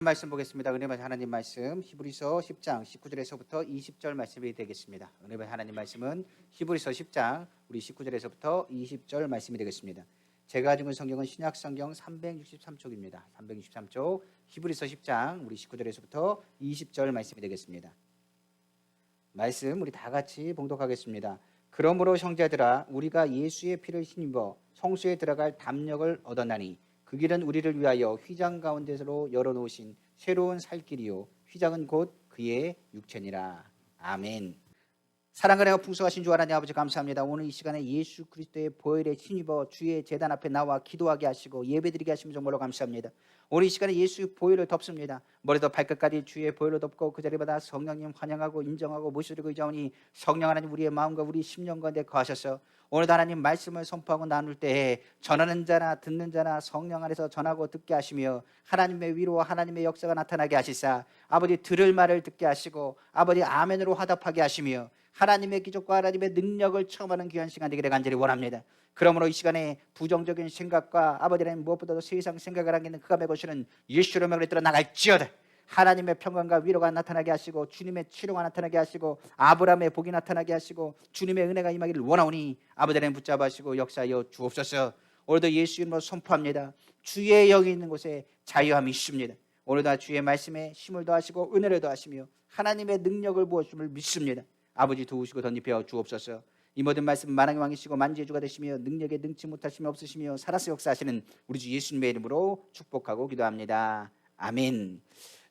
말씀 보겠습니다. 은혜의 하나님 말씀 히브리서 10장 19절에서부터 20절 말씀이 되겠습니다. 은혜의 하나님 말씀은 히브리서 10장 우리 19절에서부터 20절 말씀이 되겠습니다. 제가 가지고 있는 성경은 신약 성경 363쪽입니다. 363쪽 히브리서 10장 우리 19절에서부터 20절 말씀이 되겠습니다. 말씀 우리 다 같이 봉독하겠습니다. 그러므로 형제들아 우리가 예수의 피를 힘입어 성소에 들어갈 담력을 얻었나니 그 길은 우리를 위하여 휘장 가운데서로 열어놓으신 새로운 살 길이요 휘장은 곧 그의 육체니라. 아멘. 사랑을 하여 풍성하신 주 하나님 아버지 감사합니다. 오늘 이 시간에 예수 그리스도의 보혈에 힘입어 주의 제단 앞에 나와 기도하게 하시고 예배드리게 하시면 정말로 감사합니다. 오늘 이 시간에 예수의 보혈을 덮습니다. 머리도 발끝까지 주의 보혈로 덮고 그 자리마다 성령님 환영하고 인정하고 모시드리고 의자오니 성령 하나님 우리의 마음과 우리 심령 가운데 거하셔서 오늘도 하나님 말씀을 선포하고 나눌 때에 전하는 자나 듣는 자나 성령 안에서 전하고 듣게 하시며 하나님의 위로와 하나님의 역사가 나타나게 하시사 아버지 들을 말을 듣게 하시고 아버지 아멘으로 화답하게 하시며 하나님의 기적과 하나님의 능력을 체험하는 귀한 시간 되기를 간절히 원합니다. 그러므로 이 시간에 부정적인 생각과 아버지 하나님 무엇보다도 세상 생각을 하기는 그가 메고시는 예수의 명을 들어 나갈지어다. 하나님의 평강과 위로가 나타나게 하시고 주님의 치료가 나타나게 하시고 아브라함의 복이 나타나게 하시고 주님의 은혜가 임하기를 원하오니 아버지 하나님 붙잡아 하시고 역사하여 주옵소서. 오늘도 예수 이름으로 선포합니다. 주의 영이 있는 곳에 자유함이 있습니다. 오늘도 주의 말씀에 힘을 더하시고 은혜를 더하시며 하나님의 능력을 부어주심을 믿습니다. 아버지 도우시고 덧입혀 주옵소서. 이 모든 말씀 만왕의 왕이시고 만지의 주가 되시며 능력에 능치 못하심이 없으시며 살아서 역사하시는 우리 주 예수님의 이름으로 축복하고 기도합니다. 아멘.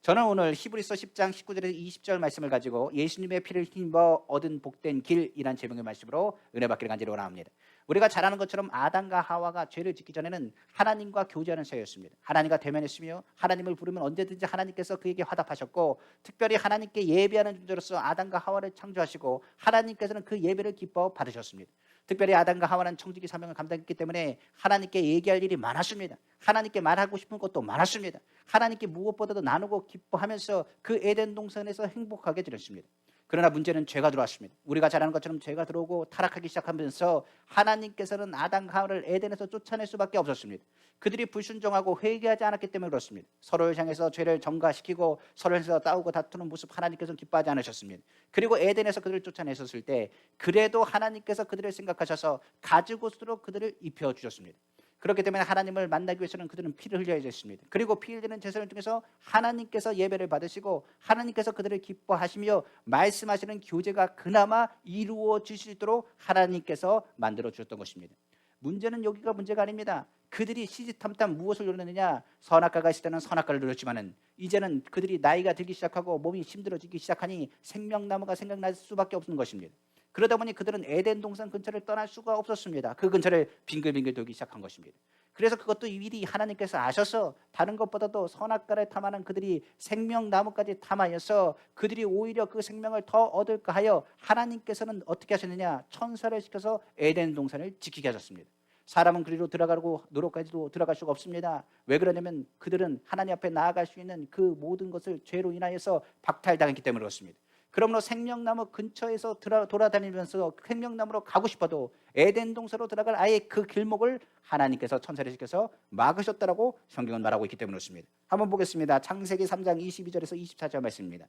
저는 오늘 히브리서 10장 19절에서 20절 말씀을 가지고 예수님의 피를 힘입어 얻은 복된 길이란 제목의 말씀으로 은혜 받기를 간절히 원합니다. 우리가 잘 아는 것처럼 아담과 하와가 죄를 짓기 전에는 하나님과 교제하는 사이였습니다. 하나님과 대면했으며 하나님을 부르면 언제든지 하나님께서 그에게 화답하셨고 특별히 하나님께 예배하는 존재로서 아담과 하와를 창조하시고 하나님께서는 그 예배를 기뻐 받으셨습니다. 특별히 아담과 하와는 청지기 사명을 감당했기 때문에 하나님께 얘기할 일이 많았습니다. 하나님께 말하고 싶은 것도 많았습니다. 하나님께 무엇보다도 나누고 기뻐하면서 그 에덴 동산에서 행복하게 지냈습니다. 그러나 문제는 죄가 들어왔습니다. 우리가 잘 아는 것처럼 죄가 들어오고 타락하기 시작하면서 하나님께서는 아담과 하와를 에덴에서 쫓아낼 수밖에 없었습니다. 그들이 불순종하고 회개하지 않았기 때문에 그렇습니다. 서로를 향해서 죄를 전가시키고 서로를 향해서 싸우고 다투는 모습 하나님께서는 기뻐하지 않으셨습니다. 그리고 에덴에서 그들을 쫓아내셨을 때 그래도 하나님께서 그들을 생각하셔서 가죽옷으로 그들을 입혀주셨습니다. 그렇기 때문에 하나님을 만나기 위해서는 그들은 피를 흘려야 했습니다. 그리고 피 흘리는 제사를 통해서 하나님께서 예배를 받으시고 하나님께서 그들을 기뻐하시며 말씀하시는 교제가 그나마 이루어질 수 있도록 하나님께서 만들어 주셨던 것입니다. 문제는 여기가 문제가 아닙니다. 그들이 시시탐탐 무엇을 누렸느냐? 선악과가 있을 때는 선악과를 누렸지만은 이제는 그들이 나이가 들기 시작하고 몸이 힘들어지기 시작하니 생명나무가 생각날 수밖에 없는 것입니다. 그러다 보니 그들은 에덴 동산 근처를 떠날 수가 없었습니다. 그 근처를 빙글빙글 돌기 시작한 것입니다. 그래서 그것도 미리 하나님께서 아셔서 다른 것보다도 선악과를 탐하는 그들이 생명나무까지 탐하여서 그들이 오히려 그 생명을 더 얻을까 하여 하나님께서는 어떻게 하셨느냐? 천사를 시켜서 에덴 동산을 지키게 하셨습니다. 사람은 그리로 들어가고 노력까지도 들어갈 수가 없습니다. 왜 그러냐면 그들은 하나님 앞에 나아갈 수 있는 그 모든 것을 죄로 인하여서 박탈당했기 때문에 그렇습니다. 그러므로 생명나무 근처에서 돌아다니면서 생명나무로 가고 싶어도 에덴 동산으로 들어갈 아예 그 길목을 하나님께서 천사를 시켜서 막으셨다라고 성경은 말하고 있기 때문에 그렇습니다. 한번 보겠습니다. 창세기 3장 22절에서 24절 말씀입니다.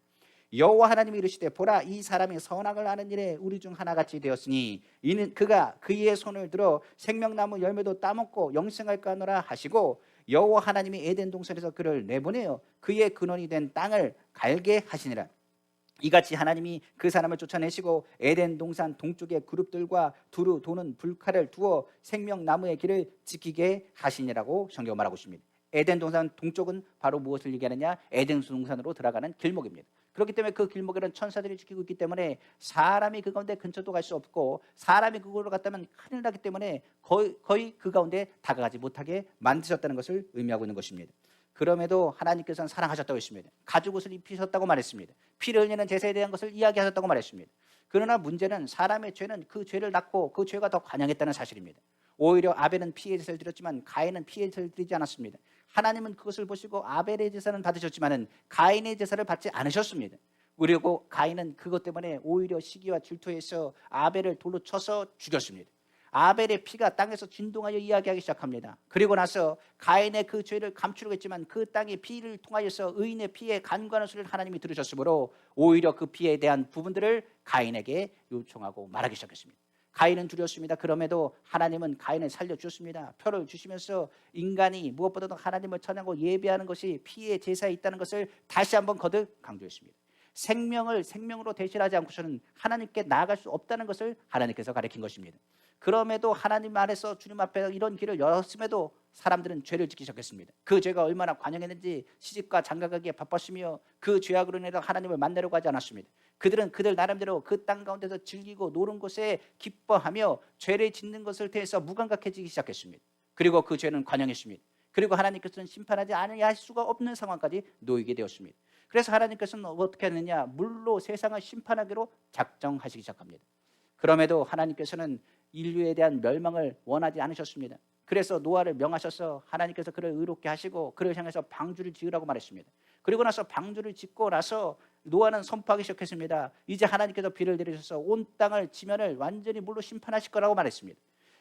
여호와 하나님이 이르시되 보라 이 사람이 선악을 아는 일에 우리 중 하나같이 되었으니 이는 그가 그의 손을 들어 생명나무 열매도 따먹고 영생할까 하노라 하시고 여호와 하나님이 에덴 동산에서 그를 내보내어 그의 근원이 된 땅을 갈게 하시니라. 이같이 하나님이 그 사람을 쫓아내시고 에덴 동산 동쪽의 그룹들과 두루 도는 불칼을 두어 생명나무의 길을 지키게 하시니라고 성경 말하고 있습니다. 에덴 동산 동쪽은 바로 무엇을 얘기하느냐? 에덴 동산으로 들어가는 길목입니다. 그렇기 때문에 그 길목에는 천사들이 지키고 있기 때문에 사람이 그 가운데 근처도 갈 수 없고 사람이 그곳으로 갔다면 큰일 나기 때문에 거의 그 가운데 다가가지 못하게 만드셨다는 것을 의미하고 있는 것입니다. 그럼에도 하나님께서는 사랑하셨다고 했습니다. 가죽옷을 입히셨다고 말했습니다. 피를 흘리는 제사에 대한 것을 이야기하셨다고 말했습니다. 그러나 문제는 사람의 죄는 그 죄를 낳고 그 죄가 더 관영했다는 사실입니다. 오히려 아벨은 피의 제사를 드렸지만 가인은 피의 제사를 드리지 않았습니다. 하나님은 그것을 보시고 아벨의 제사는 받으셨지만 가인의 제사를 받지 않으셨습니다. 그리고 가인은 그것 때문에 오히려 시기와 질투해서 아벨을 돌로 쳐서 죽였습니다. 아벨의 피가 땅에서 진동하여 이야기하기 시작합니다. 그리고 나서 가인의 그 죄를 감추려고 했지만 그 땅의 피를 통하여서 의인의 피에 간구하는 소리를 하나님이 들으셨으므로 오히려 그 피에 대한 부분들을 가인에게 요청하고 말하기 시작했습니다. 가인은 두려웠습니다. 그럼에도 하나님은 가인을 살려주셨습니다. 표를 주시면서 인간이 무엇보다도 하나님을 찬양하고 예배하는 것이 피의 제사에 있다는 것을 다시 한번 거듭 강조했습니다. 생명을 생명으로 대신하지 않고서는 하나님께 나아갈 수 없다는 것을 하나님께서 가르친 것입니다. 그럼에도 하나님 안에서 주님 앞에 이런 길을 열었음에도 사람들은 죄를 짓기 시작했습니다. 그 죄가 얼마나 관영했는지 시집과 장가가기에 바빴으며 그 죄악으로 인해서 하나님을 만나려고 하지 않았습니다. 그들은 그들 나름대로 그 땅 가운데서 즐기고 노는 곳에 기뻐하며 죄를 짓는 것을 통해서 무감각해지기 시작했습니다. 그리고 그 죄는 관영했습니다. 그리고 하나님께서는 심판하지 않을 수가 없는 상황까지 놓이게 되었습니다. 그래서 하나님께서는 어떻게 했느냐, 물로 세상을 심판하기로 작정하시기 시작합니다. 그럼에도 하나님께서는 인류에 대한 멸망을 원하지 않으셨습니다. 그래서 노아를 명하셔서 하나님께서 그를 의롭게 하시고 그를 향해서 방주를 지으라고 말했습니다. 그리고 나서 방주를 짓고 나서 노아는 선포하기 시작했습니다. 이제 하나님께서 비를 내리셔서 온 땅을 지면을 완전히 물로 심판하실 거라고 말했습니다.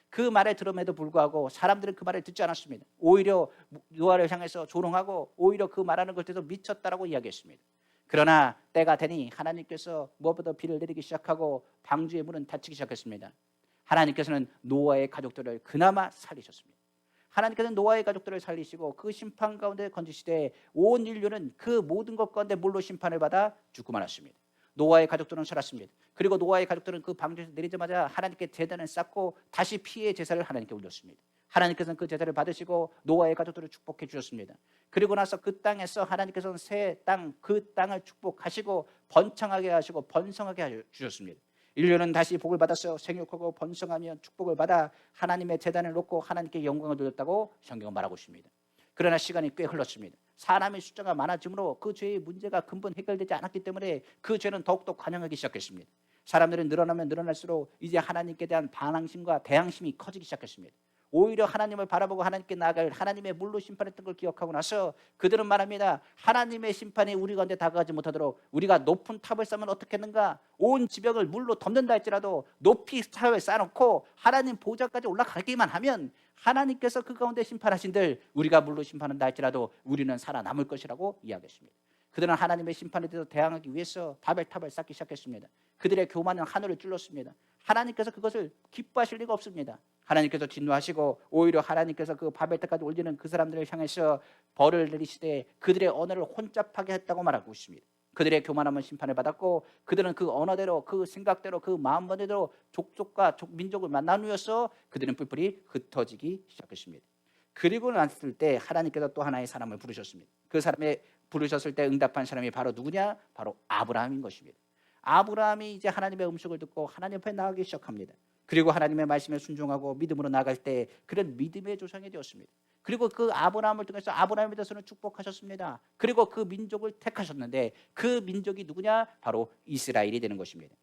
그 말에 들음에도 불구하고 사람들은 그 말을 듣지 않았습니다. 오히려 노아를 향해서 조롱하고 오히려 그 말하는 것에도 미쳤다라고 이야기했습니다. 그러나 때가 되니 하나님께서 무엇보다 비를 내리기 시작하고 방주의 문은 닫히기 시작했습니다. 하나님께서는 노아의 가족들을 그나마 살리셨습니다. 하나님께서는 노아의 가족들을 살리시고 그 심판 가운데 건지시되 온 인류는 그 모든 것 가운데 물로 심판을 받아 죽고 말았습니다. 노아의 가족들은 살았습니다. 그리고 노아의 가족들은 그 방주에서 내리자마자 하나님께 제단을 쌓고 다시 피의 제사를 하나님께 올렸습니다. 하나님께서는 그 제사를 받으시고 노아의 가족들을 축복해 주셨습니다. 그리고 나서 그 땅에서 하나님께서는 새 땅, 그 땅을 축복하시고 번창하게 하시고 번성하게 주셨습니다. 인류는 다시 복을 받았어요. 생육하고 번성하며 축복을 받아 하나님의 제단을 놓고 하나님께 영광을 돌렸다고 성경은 말하고 있습니다. 그러나 시간이 꽤 흘렀습니다. 사람의 숫자가 많아지므로 그 죄의 문제가 근본 해결되지 않았기 때문에 그 죄는 더욱더 관영하기 시작했습니다. 사람들은 늘어나면 늘어날수록 이제 하나님께 대한 반항심과 대항심이 커지기 시작했습니다. 오히려 하나님을 바라보고 하나님께 나아갈 하나님의 물로 심판했던 걸 기억하고 나서 그들은 말합니다. 하나님의 심판이 우리 가운데 다가가지 못하도록 우리가 높은 탑을 쌓으면 어떻겠는가? 온 지벽을 물로 덮는다 할지라도 높이 탑을 쌓아놓고 하나님 보좌까지 올라가기만 하면 하나님께서 그 가운데 심판하신들 우리가 물로 심판한다 할지라도 우리는 살아남을 것이라고 이야기했습니다. 그들은 하나님의 심판에 대해서 대항하기 위해서 바벨탑을 쌓기 시작했습니다. 그들의 교만은 하늘을 찔렀습니다. 하나님께서 그것을 기뻐하실 리가 없습니다. 하나님께서 진노하시고 오히려 하나님께서 그 바벨탑까지 올리는 그 사람들을 향해서 벌을 내리시되 그들의 언어를 혼잡하게 했다고 말하고 있습니다. 그들의 교만함은 심판을 받았고 그들은 그 언어대로 그 생각대로 그 마음대로 족속과 민족을 나누어서 그들은 뿔뿔이 흩어지기 시작했습니다. 그리고 났을 때 하나님께서 또 하나의 사람을 부르셨습니다. 그 사람의 부르셨을 때 응답한 사람이 바로 누구냐? 바로 아브라함인 것입니다. 아브라함이 이제 하나님의 음성을 듣고 하나님 앞에 나가기 시작합니다. 그리고 하나님의 말씀에 순종하고 믿음으로 나갈 때 그런 믿음의 조상이 되었습니다. 그리고 그 아브라함을 통해서 아브라함에 대해서는 축복하셨습니다. 그리고 그 민족을 택하셨는데 그 민족이 누구냐? 바로 이스라엘이 되는 것입니다.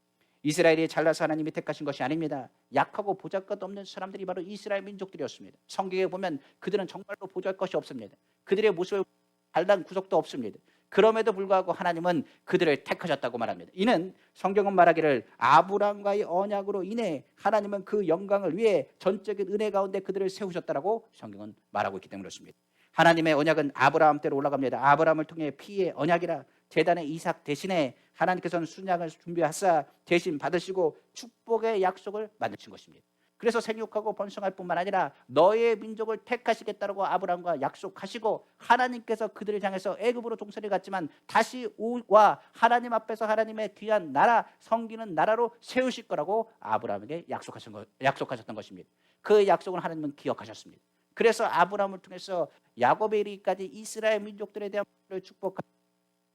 이스라엘이 잘나서 하나님이 택하신 것이 아닙니다. 약하고 보잘것 없는 사람들이 바로 이스라엘 민족들이었습니다. 성경에 보면 그들은 정말로 보잘것이 없습니다. 그들의 모습을 잘난 구석도 없습니다. 그럼에도 불구하고 하나님은 그들을 택하셨다고 말합니다. 이는 성경은 말하기를 아브라함과의 언약으로 인해 하나님은 그 영광을 위해 전적인 은혜 가운데 그들을 세우셨다라고 성경은 말하고 있기 때문에 그렇습니다. 하나님의 언약은 아브라함 때로 올라갑니다. 아브라함을 통해 피의 언약이라 제단의 이삭 대신에 하나님께서는 순양을 준비하사 대신 받으시고 축복의 약속을 만드신 것입니다. 그래서 생육하고 번성할 뿐만 아니라 너의 민족을 택하시겠다라고 아브라함과 약속하시고 하나님께서 그들을 향해서 애굽으로 종살이 갔지만 다시 와 하나님 앞에서 하나님의 귀한 나라 섬기는 나라로 세우실 거라고 아브라함에게 약속하셨던 것입니다. 그 약속을 하나님은 기억하셨습니다. 그래서 아브라함을 통해서 야곱에 이르기까지 이스라엘 민족들에 대한 축복하고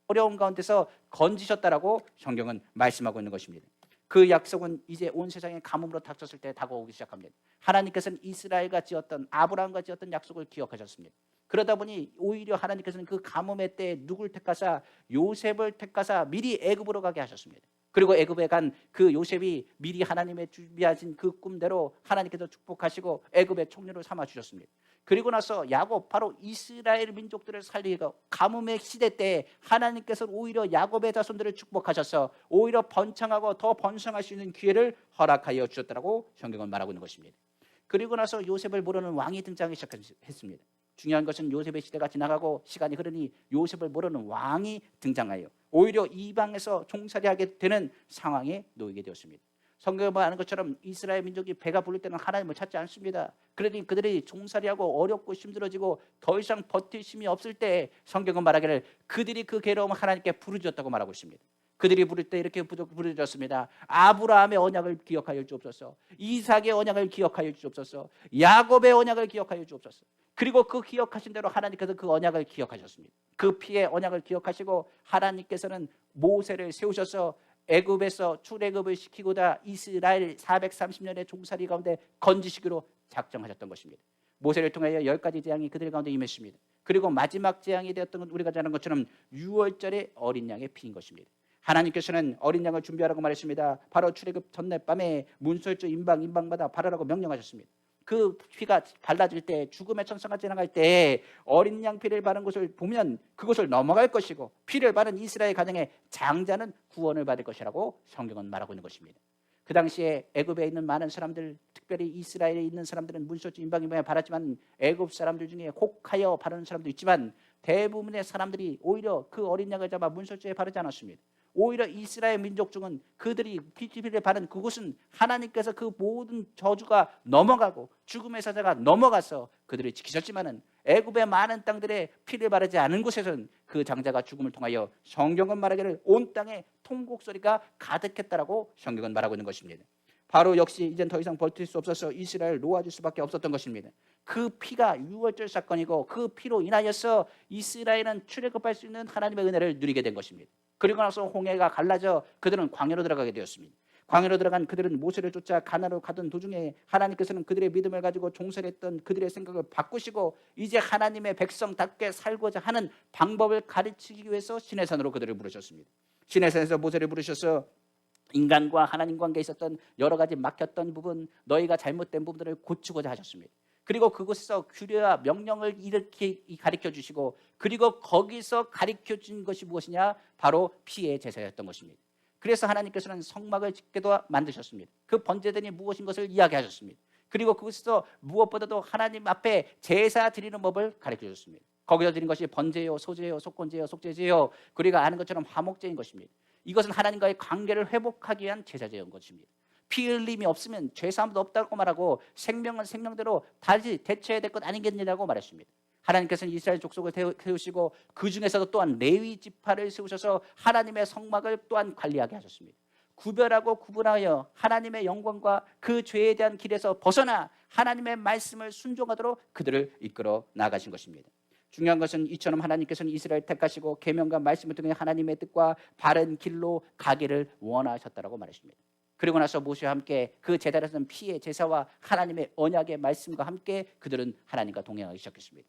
어려운 가운데서 건지셨다라고 성경은 말씀하고 있는 것입니다. 그 약속은 이제 온 세상에 가뭄으로 닥쳤을 때 다가오기 시작합니다. 하나님께서는 이스라엘과 지었던 아브라함과 지었던 약속을 기억하셨습니다. 그러다 보니 오히려 하나님께서는 그 가뭄의 때에 누굴 택하사 요셉을 택하사 미리 애굽으로 가게 하셨습니다. 그리고 애굽에 간 그 요셉이 미리 하나님의 준비하신 그 꿈대로 하나님께서 축복하시고 애굽의 총리로 삼아 주셨습니다. 그리고 나서 야곱, 바로 이스라엘 민족들을 살리고 가뭄의 시대 때 하나님께서 오히려 야곱의 자손들을 축복하셔서 오히려 번창하고 더 번성할 수 있는 기회를 허락하여 주셨다고 성경은 말하고 있는 것입니다. 그리고 나서 요셉을 모르는 왕이 등장하기 시작했습니다. 중요한 것은 요셉의 시대가 지나가고 시간이 흐르니 요셉을 모르는 왕이 등장하여 오히려 이방에서 종살이하게 되는 상황에 놓이게 되었습니다. 성경에 말하는 것처럼 이스라엘 민족이 배가 부를 때는 하나님을 찾지 않습니다. 그러니 그들이 종살이하고 어렵고 힘들어지고 더 이상 버틸 힘이 없을 때 성경은 말하기를 그들이 그 괴로움을 하나님께 부르짖었다고 말하고 있습니다. 그들이 부를 때 이렇게 부르짖었습니다. 아브라함의 언약을 기억하여 주옵소서, 이삭의 언약을 기억하여 주옵소서, 야곱의 언약을 기억하여 주옵소서. 그리고 그 기억하신 대로 하나님께서 그 언약을 기억하셨습니다. 그 피의 언약을 기억하시고 하나님께서는 모세를 세우셔서 애굽에서 출애굽을 시키고자 이스라엘 430년의 종살이 가운데 건지시기로 작정하셨던 것입니다. 모세를 통하여 10가지 재앙이 그들 가운데 임했습니다. 그리고 마지막 재앙이 되었던 건 우리가 잘 아는 것처럼 유월절의 어린 양의 피인 것입니다. 하나님께서는 어린 양을 준비하라고 말했습니다. 바로 출애굽 전날 밤에 문설주 임방마다 바르라고 명령하셨습니다. 그 피가 발라질 때 죽음의 천사가 지나갈 때 어린 양 피를 바른 곳을 보면 그곳을 넘어갈 것이고 피를 바른 이스라엘 가정의 장자는 구원을 받을 것이라고 성경은 말하고 있는 것입니다. 그 당시에 애굽에 있는 많은 사람들, 특별히 이스라엘에 있는 사람들은 문설주 임방에 바랐지만 애굽 사람들 중에 혹하여 바르는 사람도 있지만 대부분의 사람들이 오히려 그 어린 양을 잡아 문설주에 바르지 않았습니다. 오히려 이스라엘 민족 중은 그들이 피를 바른 그곳은 하나님께서 그 모든 저주가 넘어가고 죽음의 사자가 넘어가서 그들을 지키셨지만은 애굽의 많은 땅들에 피를 바르지 않은 곳에서는 그 장자가 죽음을 통하여 성경은 말하기를 온 땅에 통곡 소리가 가득했다라고 성경은 말하고 있는 것입니다. 바로 역시 이젠 더 이상 버틸 수 없어서 이스라엘 놓아줄 수밖에 없었던 것입니다. 그 피가 유월절 사건이고 그 피로 인하여서 이스라엘은 출애굽할 수 있는 하나님의 은혜를 누리게 된 것입니다. 그리고 나서 홍해가 갈라져 그들은 광야로 들어가게 되었습니다. 광야로 들어간 그들은 모세를 쫓아 가나안으로 가던 도중에 하나님께서는 그들의 믿음을 가지고 종살이했던 그들의 생각을 바꾸시고 이제 하나님의 백성답게 살고자 하는 방법을 가르치기 위해서 시내산으로 그들을 부르셨습니다. 시내산에서 모세를 부르셔서 인간과 하나님 관계에 있었던 여러 가지 막혔던 부분, 너희가 잘못된 부분들을 고치고자 하셨습니다. 그리고 그곳에서 규례와 명령을 이렇게 가르쳐 주시고 그리고 거기서 가르쳐 준 것이 무엇이냐? 바로 피의 제사였던 것입니다. 그래서 하나님께서는 성막을 짓게도 만드셨습니다. 그 번제단이 무엇인 것을 이야기하셨습니다. 그리고 그곳에서 무엇보다도 하나님 앞에 제사 드리는 법을 가르쳐 주셨습니다. 거기서 드린 것이 번제요, 소제요, 속건제요, 속죄제요, 우리가 아는 것처럼 화목제인 것입니다. 이것은 하나님과의 관계를 회복하기 위한 제사제인 것입니다. 피 흘림이 없으면 죄사함도 없다고 말하고 생명은 생명대로 다시 대처해야 될 것 아니겠느냐고 말했습니다. 하나님께서는 이스라엘 족속을 세우시고 그 중에서도 또한 레위 지파를 세우셔서 하나님의 성막을 또한 관리하게 하셨습니다. 구별하고 구분하여 하나님의 영광과 그 죄에 대한 길에서 벗어나 하나님의 말씀을 순종하도록 그들을 이끌어 나가신 것입니다. 중요한 것은 이처럼 하나님께서는 이스라엘 택하시고 계명과 말씀을 통해 하나님의 뜻과 바른 길로 가기를 원하셨다라고 말했습니다. 그리고 나서 모세와 함께 그 제단에서는 피의 제사와 하나님의 언약의 말씀과 함께 그들은 하나님과 동행하기 시작했습니다.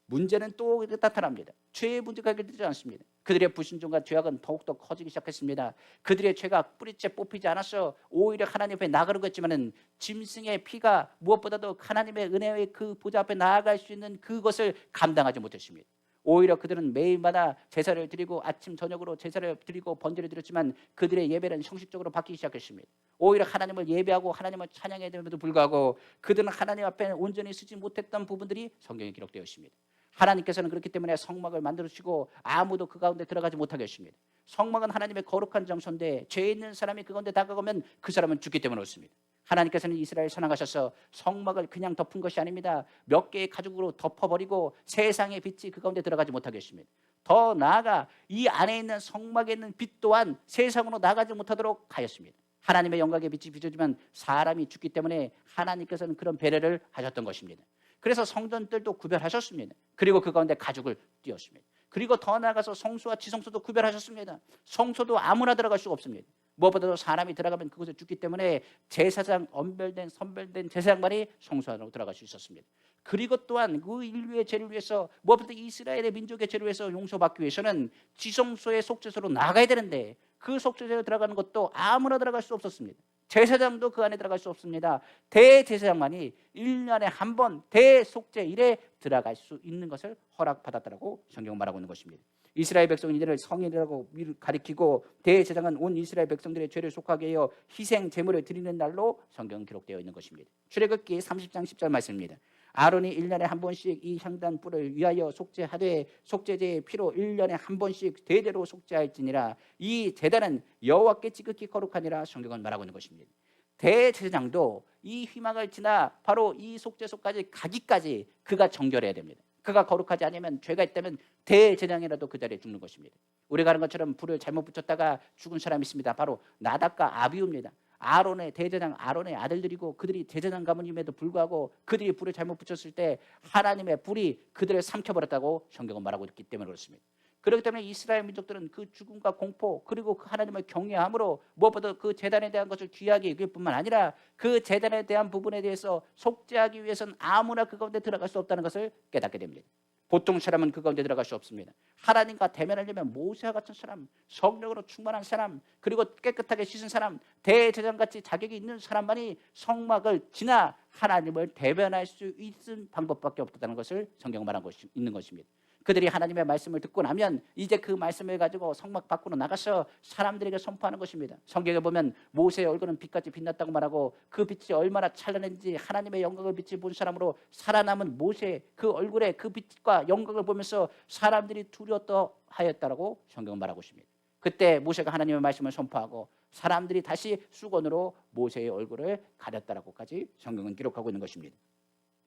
문제는 또 나타납니다. 죄의 문제가 해결되지 않습니다. 그들의 불순종과 죄악은 더욱더 커지기 시작했습니다. 그들의 죄가 뿌리째 뽑히지 않았어 오히려 하나님 앞에 나가려고 했지만은 짐승의 피가 무엇보다도 하나님의 은혜의 그 보좌 앞에 나아갈 수 있는 그것을 감당하지 못했습니다. 오히려 그들은 매일마다 제사를 드리고 아침 저녁으로 제사를 드리고 번제를 드렸지만 그들의 예배는 형식적으로 바뀌기 시작했습니다. 오히려 하나님을 예배하고 하나님을 찬양해야 됨에도 불구하고 그들은 하나님 앞에 온전히 쓰지 못했던 부분들이 성경에 기록되어 있습니다. 하나님께서는 그렇기 때문에 성막을 만들어주시고 아무도 그 가운데 들어가지 못하게 하십니다. 성막은 하나님의 거룩한 장소인데 죄 있는 사람이 그 가운데 다가가면 그 사람은 죽기 때문에 그렇습니다. 하나님께서는 이스라엘 선항하셔서 성막을 그냥 덮은 것이 아닙니다. 몇 개의 가죽으로 덮어버리고 세상의 빛이 그 가운데 들어가지 못하게 했습니다. 더 나아가 이 안에 있는 성막에 있는 빛 또한 세상으로 나가지 못하도록 하였습니다. 하나님의 영광의 빛이 비춰지면 사람이 죽기 때문에 하나님께서는 그런 배려를 하셨던 것입니다. 그래서 성전들도 구별하셨습니다. 그리고 그 가운데 가죽을 띄웠습니다. 그리고 더 나아가서 성소와 지성소도 구별하셨습니다. 성소도 아무나 들어갈 수가 없습니다. 무엇보다도 사람이 들어가면 그곳에 죽기 때문에 제사장 선별된 제사장만이 성소 안으로 들어갈 수 있었습니다. 그리고 또한 그 인류의 죄를 위해서 무엇보다 이스라엘의 민족의 죄를 위해서 용서받기 위해서는 지성소의 속죄소로 나가야 되는데 그 속죄소에 들어가는 것도 아무나 들어갈 수 없었습니다. 제사장도 그 안에 들어갈 수 없습니다. 대제사장만이 1년에 한 번 대속죄일에 들어갈 수 있는 것을 허락받았다라고 성경은 말하고 있는 것입니다. 이스라엘 백성은 이들을 성일이라고 가리키고 대제사장은 온 이스라엘 백성들의 죄를 속하게 하여 희생 제물을 드리는 날로 성경은 기록되어 있는 것입니다. 출애굽기 30장 10절 말씀입니다. 아론이 1년에 한 번씩 이 향단 뿔을 위하여 속죄하되 속죄제의 피로 1년에 한 번씩 대대로 속죄할지니라. 이 제단은 여호와께 지극히 거룩하니라. 성경은 말하고 있는 것입니다. 대제사장도 이 휘망을 지나 바로 이 속죄소까지 가기까지 그가 정결해야 됩니다. 그가 거룩하지 않으면, 죄가 있다면 대제사장이라도 그 자리에 죽는 것입니다. 우리가 아는 것처럼 불을 잘못 붙였다가 죽은 사람이 있습니다. 바로 나답과 아비후입니다. 아론의 대제사장 아론의 아들들이고 그들이 제사장 가문임에도 불구하고 그들이 불을 잘못 붙였을 때 하나님의 불이 그들을 삼켜버렸다고 성경은 말하고 있기 때문에 그렇습니다. 그렇기 때문에 이스라엘 민족들은 그 죽음과 공포 그리고 그 하나님을 경외함으로 무엇보다 그 제단에 대한 것을 귀하게 여길 뿐만 아니라 그 제단에 대한 부분에 대해서 속죄하기 위해서는 아무나 그 가운데 들어갈 수 없다는 것을 깨닫게 됩니다. 보통 사람은 그 가운데 들어갈 수 없습니다. 하나님과 대면하려면 모세와 같은 사람, 성령으로 충만한 사람, 그리고 깨끗하게 씻은 사람, 대제사장같이 자격이 있는 사람만이 성막을 지나 하나님을 대변할 수 있는 방법밖에 없다는 것을 성경은 말하고 있는 것입니다. 그들이 하나님의 말씀을 듣고 나면 이제 그 말씀을 가지고 성막 밖으로 나가서 사람들에게 선포하는 것입니다. 성경에 보면 모세의 얼굴은 빛같이 빛났다고 말하고 그 빛이 얼마나 찬란한지 하나님의 영광을 빛이 본 사람으로 살아남은 모세 그 얼굴에 그 빛과 영광을 보면서 사람들이 두려웠다 하였다라고 성경은 말하고 있습니다. 그때 모세가 하나님의 말씀을 선포하고 사람들이 다시 수건으로 모세의 얼굴을 가렸다라고까지 성경은 기록하고 있는 것입니다.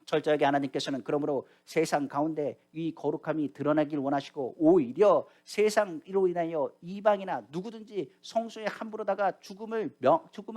철저하게 하나님께서는 그러므로 세상 가운데 이 거룩함이 드러나길 원하시고 오히려 세상으로 인하여 이방이나 누구든지 성소에 함부로다가 죽음을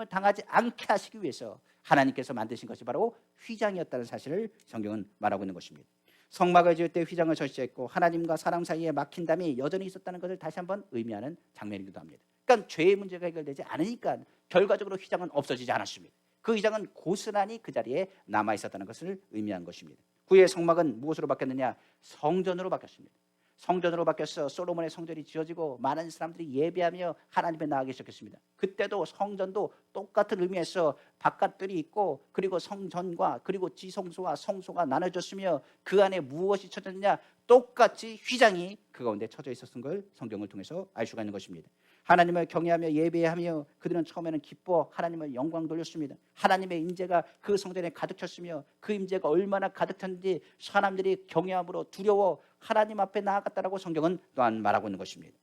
당하지 않게 하시기 위해서 하나님께서 만드신 것이 바로 휘장이었다는 사실을 성경은 말하고 있는 것입니다. 성막을 지을 때 휘장을 설치했고 하나님과 사람 사이에 막힌담이 여전히 있었다는 것을 다시 한번 의미하는 장면이기도 합니다. 그러니까 죄의 문제가 해결되지 않으니까 결과적으로 휘장은 없어지지 않았습니다. 그 휘장은 고스란히 그 자리에 남아 있었다는 것을 의미한 것입니다. 구의 성막은 무엇으로 바뀌었느냐? 성전으로 바뀌었습니다. 성전으로 바뀌어서 솔로몬의 성전이 지어지고 많은 사람들이 예배하며 하나님에 나아가기 시작했습니다. 그때도 성전도 똑같은 의미에서 바깥들이 있고 그리고 성전과 그리고 지성소와 성소가 나눠졌으며 그 안에 무엇이 쳐졌느냐? 똑같이 휘장이 그 가운데 쳐져 있었던 걸 성경을 통해서 알 수가 있는 것입니다. 하나님을 경외하며 예배하며 그들은 처음에는 기뻐 하나님을 영광 돌렸습니다. 하나님의 임재가 그 성전에 가득 찼으며 그 임재가 얼마나 가득 찼는지 사람들이 경외함으로 두려워 하나님 앞에 나아갔다라고 성경은 또한 말하고 있는 것입니다.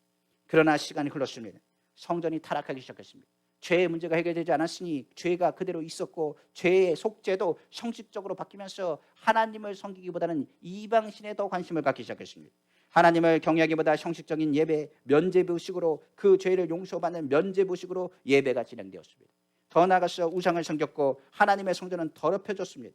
그러나 시간이 흘렀습니다. 성전이 타락하기 시작했습니다. 죄의 문제가 해결되지 않았으니 죄가 그대로 있었고 죄의 속죄도 형식적으로 바뀌면서 하나님을 섬기기보다는 이방신에 더 관심을 갖기 시작했습니다. 하나님을 경외하기보다 형식적인 예배, 면죄부식으로 그 죄를 용서받는 면죄부식으로 예배가 진행되었습니다. 더 나아가서 우상을 섬겼고 하나님의 성전은 더럽혀졌습니다.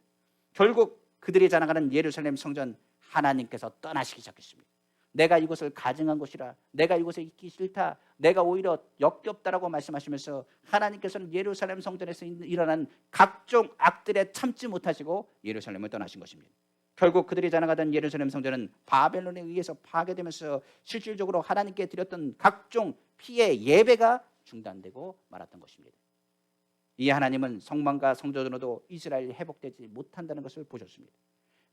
결국 그들이 자랑하는 예루살렘 성전, 하나님께서 떠나시기 시작했습니다. 내가 이곳을 가증한 곳이라, 내가 이곳에 있기 싫다, 내가 오히려 역겹다라고 말씀하시면서 하나님께서는 예루살렘 성전에서 일어난 각종 악들에 참지 못하시고 예루살렘을 떠나신 것입니다. 결국 그들이 자랑하던 예루살렘 성전은 바벨론에 의해서 파괴되면서 실질적으로 하나님께 드렸던 각종 피의 예배가 중단되고 말았던 것입니다. 이 하나님은 성막과 성전으로도 이스라엘이 회복되지 못한다는 것을 보셨습니다.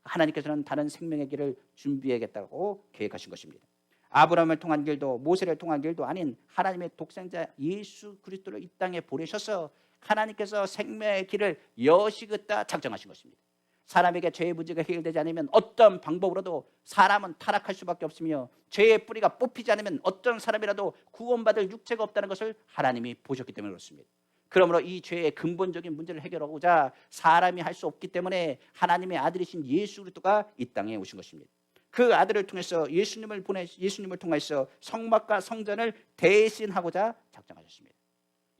하나님께서는 다른 생명의 길을 준비하겠다고 계획하신 것입니다. 아브라함을 통한 길도 모세를 통한 길도 아닌 하나님의 독생자 예수 그리스도를 이 땅에 보내셔서 하나님께서 생명의 길을 여시긋다 작정하신 것입니다. 사람에게 죄의 문제가 해결되지 않으면 어떤 방법으로도 사람은 타락할 수밖에 없으며 죄의 뿌리가 뽑히지 않으면 어떤 사람이라도 구원받을 육체가 없다는 것을 하나님이 보셨기 때문에 그렇습니다. 그러므로 이 죄의 근본적인 문제를 해결하고자 사람이 할 수 없기 때문에 하나님의 아들이신 예수 그리스도가 이 땅에 오신 것입니다. 그 아들을 통해서 예수님을 통해서 성막과 성전을 대신하고자 작정하셨습니다.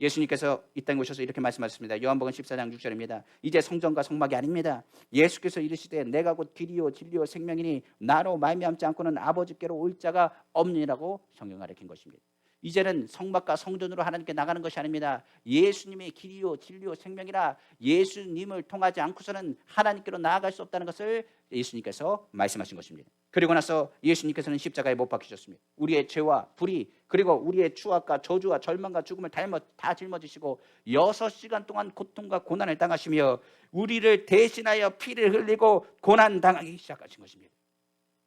예수님께서 이 땅에 오셔서 이렇게 말씀하셨습니다. 요한복음 14장 6절입니다. 이제 성전과 성막이 아닙니다. 예수께서 이르시되 내가 곧 길이요 진리요 생명이니 나로 말미암지 않고는 아버지께로 올 자가 없느니라고 성경을 가르친 것입니다. 이제는 성막과 성전으로 하나님께 나가는 것이 아닙니다. 예수님의 길이요 진리요 생명이라 예수님을 통하지 않고서는 하나님께로 나아갈 수 없다는 것을 예수님께서 말씀하신 것입니다. 그리고 나서 예수님께서는 십자가에 못 박히셨습니다. 우리의 죄와 불의 그리고 우리의 추악과 저주와 절망과 죽음을 다 짊어지시고 6시간 동안 고통과 고난을 당하시며 우리를 대신하여 피를 흘리고 고난 당하기 시작하신 것입니다.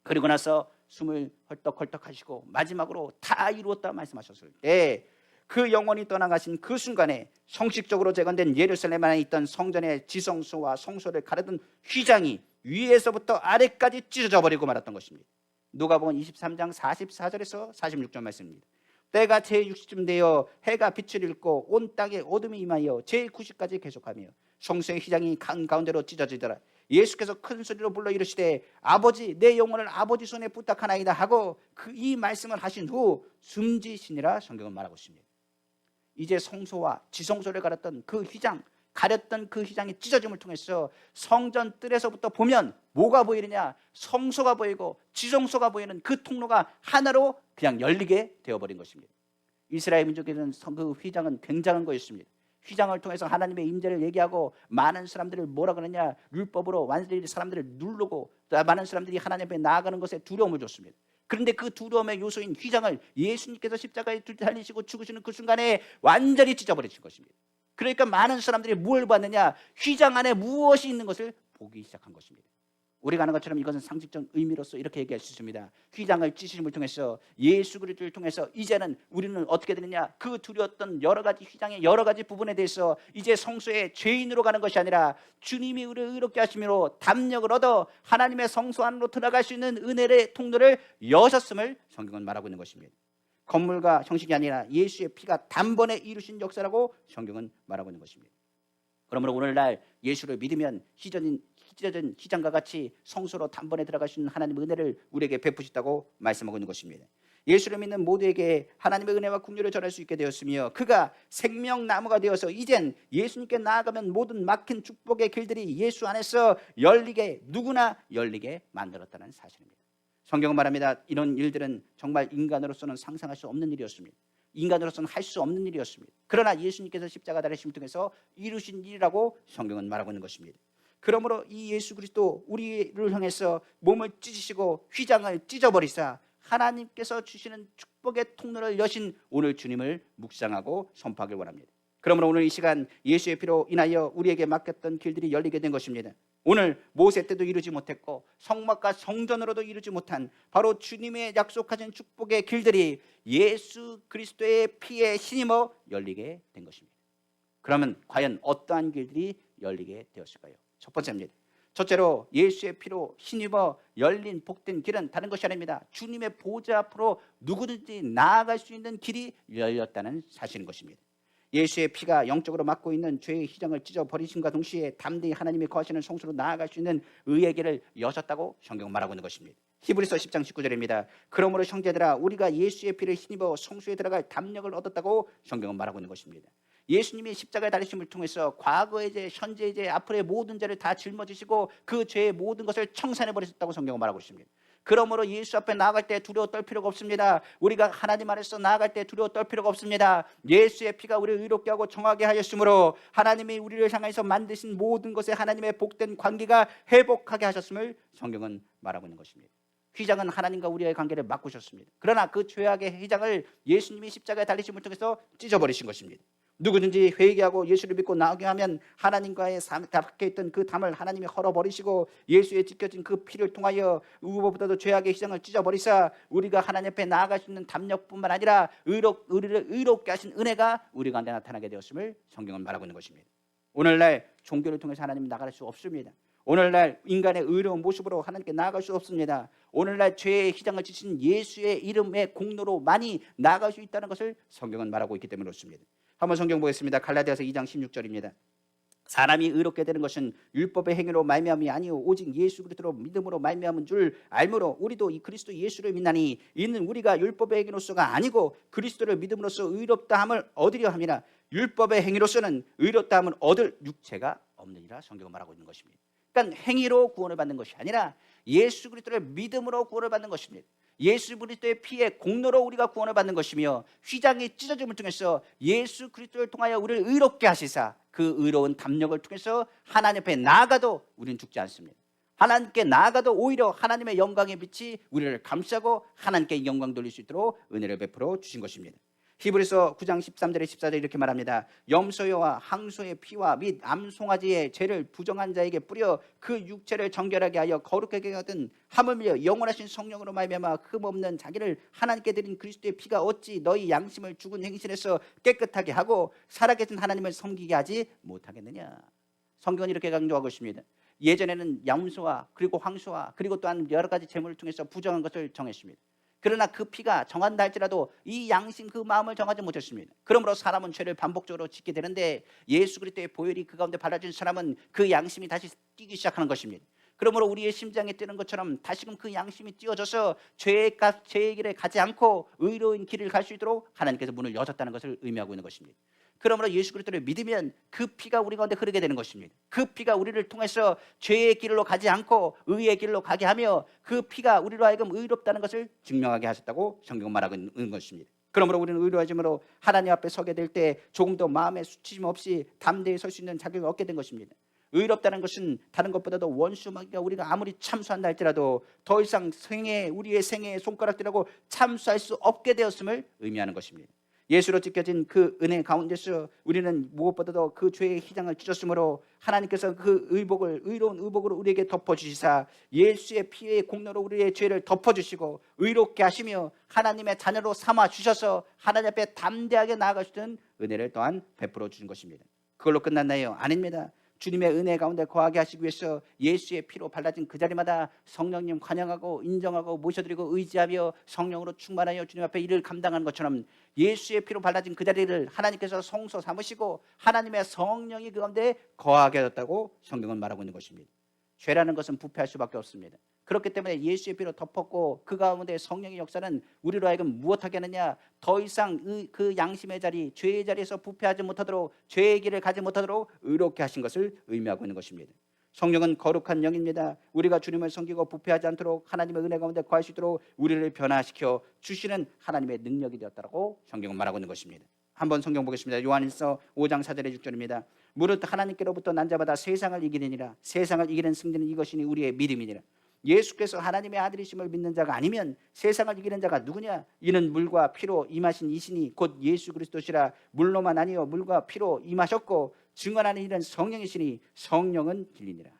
그리고 나서 숨을 헐떡헐떡 하시고 마지막으로 다 이루었다 말씀하셨을 때 그 영혼이 떠나가신 그 순간에 형식적으로 재건된 예루살렘 안에 있던 성전의 지성소와 성소를 가르던 휘장이 위에서부터 아래까지 찢어져 버리고 말았던 것입니다. 누가복음 23장 44절에서 46절 말씀입니다. 때가 제60쯤 되어 해가 빛을 잃고 온 땅에 어둠이 임하여 제90까지 계속하며 성소의 휘장이 가운데로 찢어지더라. 예수께서 큰 소리로 불러 이르시되 아버지 내 영혼을 아버지 손에 부탁하나이다 하고 이 말씀을 하신 후 숨지시니라 성경은 말하고 있습니다. 이제 성소와 지성소를 가렸던 그 휘장, 가렸던 그 휘장이 찢어짐을 통해서 성전 뜰에서부터 보면 뭐가 보이느냐? 성소가 보이고 지성소가 보이는 그 통로가 하나로 그냥 열리게 되어버린 것입니다. 이스라엘 민족에는 그 휘장은 굉장한 거였습니다. 휘장을 통해서 하나님의 임재를 얘기하고 많은 사람들을 뭐라 그러냐? 율법으로 완전히 사람들을 누르고 많은 사람들이 하나님 앞에 나아가는 것에 두려움을 줬습니다. 그런데 그 두려움의 요소인 휘장을 예수님께서 십자가에 달리시고 죽으시는 그 순간에 완전히 찢어버리신 것입니다. 그러니까 많은 사람들이 뭘 봤느냐? 휘장 안에 무엇이 있는 것을 보기 시작한 것입니다. 우리가 아는 것처럼 이것은 상식적 의미로서 이렇게 얘기할 수 있습니다. 휘장을 찢으심을 통해서 예수 그리스도를 통해서 이제는 우리는 어떻게 되느냐? 그 두려웠던 여러 가지 휘장의 여러 가지 부분에 대해서 이제 성소의 죄인으로 가는 것이 아니라 주님이 우리를 의롭게 하심으로 담력을 얻어 하나님의 성소 안으로 들어갈 수 있는 은혜의 통로를 여셨음을 성경은 말하고 있는 것입니다. 건물과 형식이 아니라 예수의 피가 단번에 이루신 역사라고 성경은 말하고 있는 것입니다. 그러므로 오늘날 예수를 믿으면 찢어진 휘장과 같이 성소로 단번에 들어갈 수 있는 하나님의 은혜를 우리에게 베푸셨다고 말씀하고 있는 것입니다. 예수를 믿는 모두에게 하나님의 은혜와 긍휼을 전할 수 있게 되었으며 그가 생명나무가 되어서 이젠 예수님께 나아가면 모든 막힌 축복의 길들이 예수 안에서 누구나 열리게 만들었다는 사실입니다. 성경은 말합니다. 이런 일들은 정말 인간으로서는 상상할 수 없는 일이었습니다. 인간으로서는 할 수 없는 일이었습니다. 그러나 예수님께서 십자가 달리심을 통해서 이루신 일이라고 성경은 말하고 있는 것입니다. 그러므로 이 예수 그리스도 우리를 향해서 몸을 찢으시고 휘장을 찢어버리사 하나님께서 주시는 축복의 통로를 여신 오늘 주님을 묵상하고 선포하길 원합니다. 그러므로 오늘 이 시간 예수의 피로 인하여 우리에게 맡겼던 길들이 열리게 된 것입니다. 오늘 모세 때도 이루지 못했고 성막과 성전으로도 이루지 못한 바로 주님의 약속하신 축복의 길들이 예수 그리스도의 피에 힘입어 열리게 된 것입니다. 그러면 과연 어떠한 길들이 열리게 되었을까요? 첫 번째입니다. 첫째로 예수의 피로 힘입어 열린 복된 길은 다른 것이 아닙니다. 주님의 보좌 앞으로 누구든지 나아갈 수 있는 길이 열렸다는 사실인 것입니다. 예수의 피가 영적으로 막고 있는 죄의 휘장을 찢어버리심과 동시에 담대히 하나님이 거하시는 성소로 나아갈 수 있는 의의 길을 여셨다고 성경은 말하고 있는 것입니다. 히브리서 10장 19절입니다. 그러므로 형제들아 우리가 예수의 피를 힘입어 성소에 들어갈 담력을 얻었다고 성경은 말하고 있는 것입니다. 예수님이 십자가에 달리심을 통해서 과거의 죄, 현재의 죄, 앞으로의 모든 죄를 다 짊어지시고 그 죄의 모든 것을 청산해 버리셨다고 성경은 말하고 있습니다. 그러므로 예수 앞에 나아갈 때 두려워 떨 필요가 없습니다. 우리가 하나님 안에서 나아갈 때 두려워 떨 필요가 없습니다. 예수의 피가 우리를 의롭게 하고 정하게 하였으므로 하나님이 우리를 향해서 만드신 모든 것에 하나님의 복된 관계가 회복하게 하셨음을 성경은 말하고 있는 것입니다. 휘장은 하나님과 우리의 관계를 바꾸셨습니다. 그러나 그 죄악의 휘장을 예수님이 십자가에 달리심을 통해서 찢어버리신 것입니다. 누구든지 회개하고 예수를 믿고 나오게 하면 하나님과의 박혀있던 그 담을 하나님이 헐어버리시고 예수의 지켜진 그 피를 통하여 무엇보다도 죄악의 휘장을 찢어버리사 우리가 하나님 앞에 나아갈 수 있는 담력뿐만 아니라 우리를 의롭게 하신 은혜가 우리 가운데 나타나게 되었음을 성경은 말하고 있는 것입니다. 오늘날 종교를 통해서 하나님 나아갈 수 없습니다. 오늘날 인간의 의로운 모습으로 하나님께 나아갈 수 없습니다. 오늘날 죄의 휘장을 지신 예수의 이름의 공로로 많이 나아갈 수 있다는 것을 성경은 말하고 있기 때문에 그렇습니다. 한번 성경 보겠습니다. 갈라디아서 2장 16절입니다. 사람이 의롭게 되는 것은 율법의 행위로 말미암이 아니요 오직 예수 그리스도로 믿음으로 말미암은 줄 알므로 우리도 이 그리스도 예수를 믿나니 이는 우리가 율법의 행위로서가 아니고 그리스도를 믿음으로써 의롭다함을 얻으려 함이라. 율법의 행위로서는 의롭다함을 얻을 육체가 없느니라 성경은 말하고 있는 것입니다. 그러니까 행위로 구원을 받는 것이 아니라 예수 그리스도를 믿음으로 구원을 받는 것입니다. 예수 그리스도의 피의 공로로 우리가 구원을 받는 것이며 휘장이 찢어짐을 통해서 예수 그리스도를 통하여 우리를 의롭게 하시사 그 의로운 담력을 통해서 하나님 앞에 나아가도 우리는 죽지 않습니다. 하나님께 나아가도 오히려 하나님의 영광의 빛이 우리를 감싸고 하나님께 영광 돌릴 수 있도록 은혜를 베풀어 주신 것입니다. 히브리서 9장 13절에 14절에 이렇게 말합니다. 염소와 항소의 피와 및 암송아지의 죄를 부정한 자에게 뿌려 그 육체를 정결하게 하여 거룩하게 하든 하물며 영원하신 성령으로 말미암아 흠없는 자기를 하나님께 드린 그리스도의 피가 어찌 너희 양심을 죽은 행실에서 깨끗하게 하고 살아계신 하나님을 섬기게 하지 못하겠느냐. 성경은 이렇게 강조하고 있습니다. 예전에는 염소와 그리고 황소와 그리고 또한 여러 가지 제물을 통해서 부정한 것을 정했습니다. 그러나 그 피가 정한다 할지라도 이 양심 그 마음을 정하지 못했습니다. 그러므로 사람은 죄를 반복적으로 짓게 되는데 예수 그리스도의 보혈이 그 가운데 발라진 사람은 그 양심이 다시 뛰기 시작하는 것입니다. 그러므로 우리의 심장에 뛰는 것처럼 다시금 그 양심이 뛰어져서 죄의 길에 가지 않고 의로운 길을 갈 수 있도록 하나님께서 문을 여셨다는 것을 의미하고 있는 것입니다. 그러므로 예수 그리스도를 믿으면 그 피가 우리 가운데 흐르게 되는 것입니다. 그 피가 우리를 통해서 죄의 길로 가지 않고 의의 길로 가게 하며 그 피가 우리로 하여금 의롭다는 것을 증명하게 하셨다고 성경은 말하고 있는 것입니다. 그러므로 우리는 의로워짐으로 하나님 앞에 서게 될 때 조금 더 마음에 수치심 없이 담대히 설 수 있는 자격을 얻게 된 것입니다. 의롭다는 것은 다른 것보다도 원수마귀가 우리가 아무리 참수한다 할지라도 더 이상 우리의 생애의 손가락질하고 참수할 수 없게 되었음을 의미하는 것입니다. 예수로 찢겨진 그 은혜 가운데서 우리는 무엇보다도 그 죄의 희장을 찢었으므로 하나님께서 그 의로운 의복으로 우리에게 덮어주시사 예수의 피의 공로로 우리의 죄를 덮어주시고 의롭게 하시며 하나님의 자녀로 삼아주셔서 하나님 앞에 담대하게 나아갈 수 있는 은혜를 또한 베풀어 주신 것입니다. 그걸로 끝났나요? 아닙니다. 주님의 은혜 가운데 거하게 하시기 위해서 예수의 피로 발라진 그 자리마다 성령님 환영하고 인정하고 모셔드리고 의지하며 성령으로 충만하여 주님 앞에 일을 감당하는 것처럼 예수의 피로 발라진 그 자리를 하나님께서 성소 삼으시고 하나님의 성령이 그 가운데 거하게 하셨다고 성경은 말하고 있는 것입니다. 죄라는 것은 부패할 수밖에 없습니다. 그렇기 때문에 예수의 피로 덮었고 그 가운데 성령의 역사는 우리로 하여금 무엇하게 하느냐, 더 이상 그 양심의 자리, 죄의 자리에서 부패하지 못하도록, 죄의 길을 가지 못하도록 의롭게 하신 것을 의미하고 있는 것입니다. 성령은 거룩한 영입니다. 우리가 주님을 섬기고 부패하지 않도록 하나님의 은혜 가운데 거할 수 있도록 우리를 변화시켜 주시는 하나님의 능력이 되었다고 성경은 말하고 있는 것입니다. 한번 성경 보겠습니다. 요한일서 5장 4절에 6절입니다. 무릇 하나님께로부터 난 자마다 세상을 이기느니라. 세상을 이기는 승리는 이것이니 우리의 믿음이니라. 예수께서 하나님의 아들이심을 믿는 자가 아니면 세상을 이기는 자가 누구냐? 이는 물과 피로 임하신 이신이 곧 예수 그리스도시라. 물로만 아니요 물과 피로 임하셨고 증언하는 이는 성령이시니 성령은 진리니라.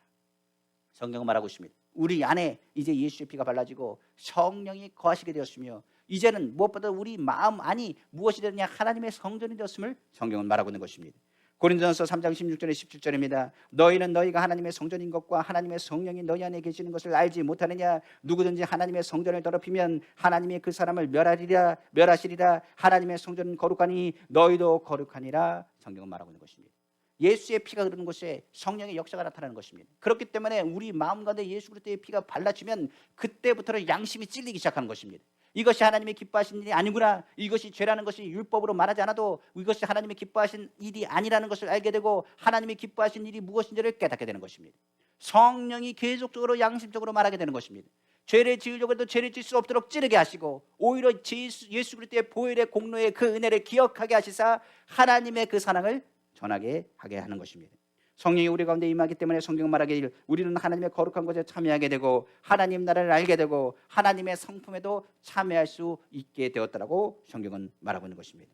성경은 말하고 있습니다. 우리 안에 이제 예수의 피가 발라지고 성령이 거하시게 되었으며 이제는 무엇보다 우리 마음 안이 무엇이 되느냐, 하나님의 성전이 되었음을 성경은 말하고 있는 것입니다. 고린도전서 3장 16절에 17절입니다. 너희는 너희가 하나님의 성전인 것과 하나님의 성령이 너희 안에 계시는 것을 알지 못하느냐? 누구든지 하나님의 성전을 더럽히면 하나님이 그 사람을 멸하시리라. 하나님의 성전은 거룩하니 너희도 거룩하니라. 성경은 말하고 있는 것입니다. 예수의 피가 흐르는 곳에 성령의 역사가 나타나는 것입니다. 그렇기 때문에 우리 마음 가운데 예수 그리스도의 피가 발라지면 그때부터는 양심이 찔리기 시작하는 것입니다. 이것이 하나님이 기뻐하신 일이 아니구나, 이것이 죄라는 것이 율법으로 말하지 않아도 이것이 하나님이 기뻐하신 일이 아니라는 것을 알게 되고 하나님이 기뻐하신 일이 무엇인지를 깨닫게 되는 것입니다. 성령이 계속적으로 양심적으로 말하게 되는 것입니다. 죄를 지으려고 해도 죄를 지을 수 없도록 찌르게 하시고 오히려 예수 그리스도의 보혈의 공로의 그 은혜를 기억하게 하시사 하나님의 그 사랑을 전하게 하게 하는 것입니다. 성령이 우리 가운데 임하기 때문에 성경은 말하기를 우리는 하나님의 거룩한 것에 참여하게 되고 하나님 나라를 알게 되고 하나님의 성품에도 참여할 수 있게 되었다라고 성경은 말하고 있는 것입니다.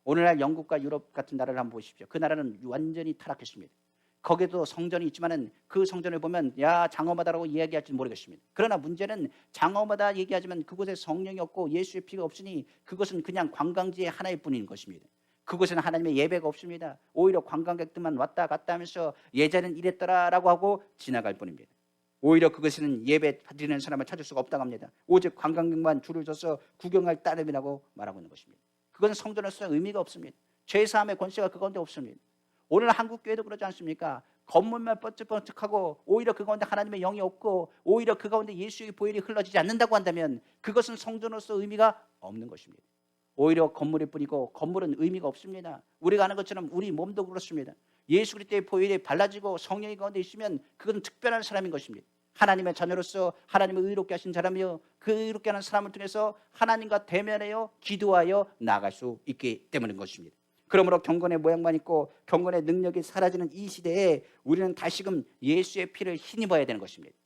오늘날 영국과 유럽 같은 나라를 한번 보십시오. 그 나라는 완전히 타락했습니다. 거기도 성전이 있지만은 그 성전을 보면 야 장엄하다라고 이야기할지 모르겠습니다. 그러나 문제는 장엄하다 얘기하지만 그곳에 성령이 없고 예수의 피가 없으니 그것은 그냥 관광지의 하나일 뿐인 것입니다. 그곳에는 하나님의 예배가 없습니다. 오히려 관광객들만 왔다 갔다 하면서 예전엔 이랬더라라고 하고 지나갈 뿐입니다. 오히려 그것에는 예배 드리는 사람을 찾을 수가 없다고 합니다. 오직 관광객만 줄을 서서 구경할 따름이라고 말하고 있는 것입니다. 그건 성전으로서 의미가 없습니다. 죄사함의 권세가 그 가운데 없습니다. 오늘 한국 교회도 그러지 않습니까? 건물만 뻔쩍뻔쩍하고 오히려 그 가운데 하나님의 영이 없고 오히려 그 가운데 예수의 보혈이 흘러지지 않는다고 한다면 그것은 성전으로서 의미가 없는 것입니다. 오히려 건물일 뿐이고 건물은 의미가 없습니다. 우리가 아는 것처럼 우리 몸도 그렇습니다. 예수 그리스도의 보혈이 발라지고 성령이 가운데 있으면 그것은 특별한 사람인 것입니다. 하나님의 자녀로서 하나님을 의롭게 하신 사람이요 그 의롭게 하는 사람을 통해서 하나님과 대면하여 기도하여 나아갈 수 있기 때문인 것입니다. 그러므로 경건의 모양만 있고 경건의 능력이 사라지는 이 시대에 우리는 다시금 예수의 피를 힘입어야 되는 것입니다.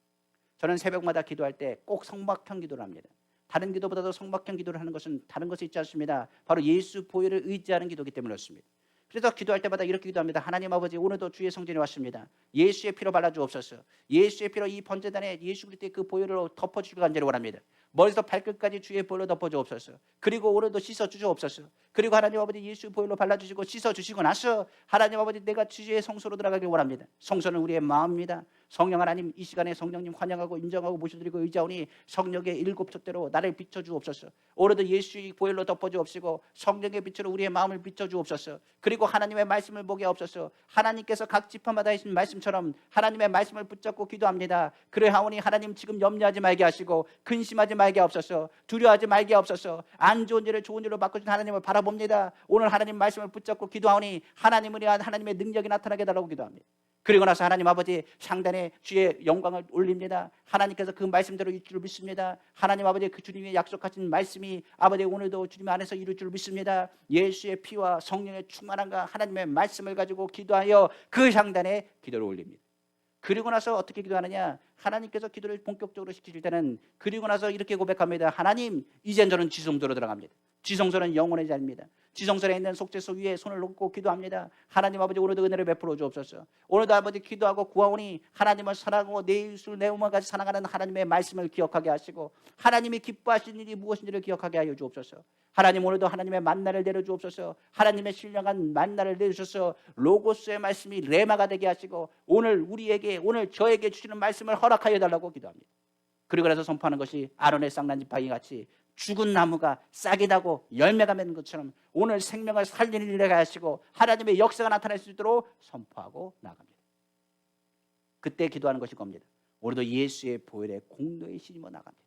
저는 새벽마다 기도할 때 꼭 성막형 기도를 합니다. 다른 기도보다도 성막형 기도를 하는 것은 다른 것이 있지 않습니다. 바로 예수 보혈을 의지하는 기도이기 때문에 그렇습니다. 그래서 기도할 때마다 이렇게 기도합니다. 하나님 아버지, 오늘도 주의 성전에 왔습니다. 예수의 피로 발라주옵소서. 예수의 피로 이 번제단에 예수 그리스도의 그 보혈로 덮어주시기 간절히 원합니다. 머리부터 발끝까지 주의 보혈로 덮어주옵소서. 그리고 오늘도 씻어주시옵소서. 그리고 하나님 아버지, 예수 보혈로 발라주시고 씻어주시고 나서 하나님 아버지, 내가 주의 성소로 들어가길 원합니다. 성소는 우리의 마음입니다. 성령 하나님, 이 시간에 성령님 환영하고 인정하고 모셔드리고 의지하오니 성령의 일곱 촛대로 나를 비춰주옵소서. 오늘도 예수의 보혈로 덮어주옵시고 성령의 빛으로 우리의 마음을 비춰주옵소서. 그리고 하나님의 말씀을 보게 하옵소서. 하나님께서 각 지파마다 하신 말씀처럼 하나님의 말씀을 붙잡고 기도합니다. 그러하오니 하나님, 지금 염려하지 말게 하시고 근심하지 말게 하옵소서. 두려워하지 말게 하옵소서. 안 좋은 일을 좋은 일로 바꾸신 하나님을 바라봅니다. 오늘 하나님 말씀을 붙잡고 기도하오니 하나님을 위한 하나님의 능력이 나타나게 달라고 기도합니다. 그리고 나서 하나님 아버지, 상단에 주의 영광을 올립니다. 하나님께서 그 말씀대로 이룰 줄 믿습니다. 하나님 아버지, 그 주님이 약속하신 말씀이 아버지 오늘도 주님 안에서 이룰 줄 믿습니다. 예수의 피와 성령의 충만함과 하나님의 말씀을 가지고 기도하여 그 상단에 기도를 올립니다. 그리고 나서 어떻게 기도하느냐? 하나님께서 기도를 본격적으로 시키실 때는 그리고 나서 이렇게 고백합니다. 하나님, 이젠 저는 지성소로 들어갑니다. 지성소는 영혼의 자리입니다. 지성소에 있는 속죄소 위에 손을 놓고 기도합니다. 하나님 아버지, 오늘도 은혜를 베풀어 주옵소서. 오늘도 아버지 기도하고 구하오니 하나님을 사랑하고 내 이웃을 내 몸까지 사랑하는 하나님의 말씀을 기억하게 하시고 하나님이 기뻐하시는 일이 무엇인지를 기억하게 하여 주옵소서. 하나님, 오늘도 하나님의 만나를 내려 주옵소서. 하나님의 신령한 만나를 내주셔서 로고스의 말씀이 레마가 되게 하시고 오늘 우리에게, 오늘 저에게 주시는 말씀을 허락하여 달라고 기도합니다. 그리고 나서 선포하는 것이 아론의 쌍난지팡이 같이 죽은 나무가 싹이 나고 열매가 맺는 것처럼 오늘 생명을 살리는 일을 하시고 하나님의 역사가 나타날 수 있도록 선포하고 나갑니다. 그때 기도하는 것이 겁니다. 오늘도 예수의 보혈의 공로에 힘입어 나갑니다.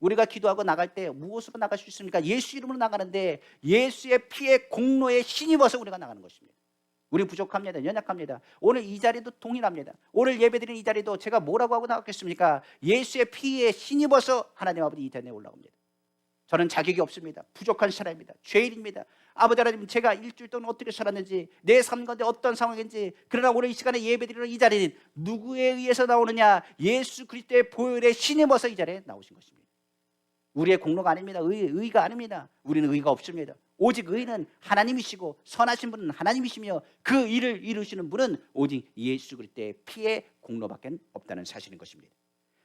우리가 기도하고 나갈 때 무엇으로 나갈 수 있습니까? 예수 이름으로 나가는데 예수의 피의 공로에 힘입어서 우리가 나가는 것입니다. 우리 부족합니다. 연약합니다. 오늘 이 자리도 동일합니다. 오늘 예배드리는 이 자리도 제가 뭐라고 하고 나왔겠습니까? 예수의 피에 힘입어서 하나님 아버지 이 자리에 올라옵니다. 저는 자격이 없습니다. 부족한 사람입니다. 죄인입니다. 아버지 하나님, 제가 일주일 동안 어떻게 살았는지, 내 삶 가운데 어떤 상황인지, 그러나 오늘 이 시간에 예배드리는 이 자리는 누구에 의해서 나오느냐? 예수 그리스도의 보혈에 힘입어서 이 자리에 나오신 것입니다. 우리의 공로가 아닙니다. 의가 아닙니다. 우리는 의가 없습니다. 오직 의는 하나님이시고 선하신 분은 하나님이시며 그 일을 이루시는 분은 오직 예수 그리스도의 피의 공로밖에 없다는 사실인 것입니다.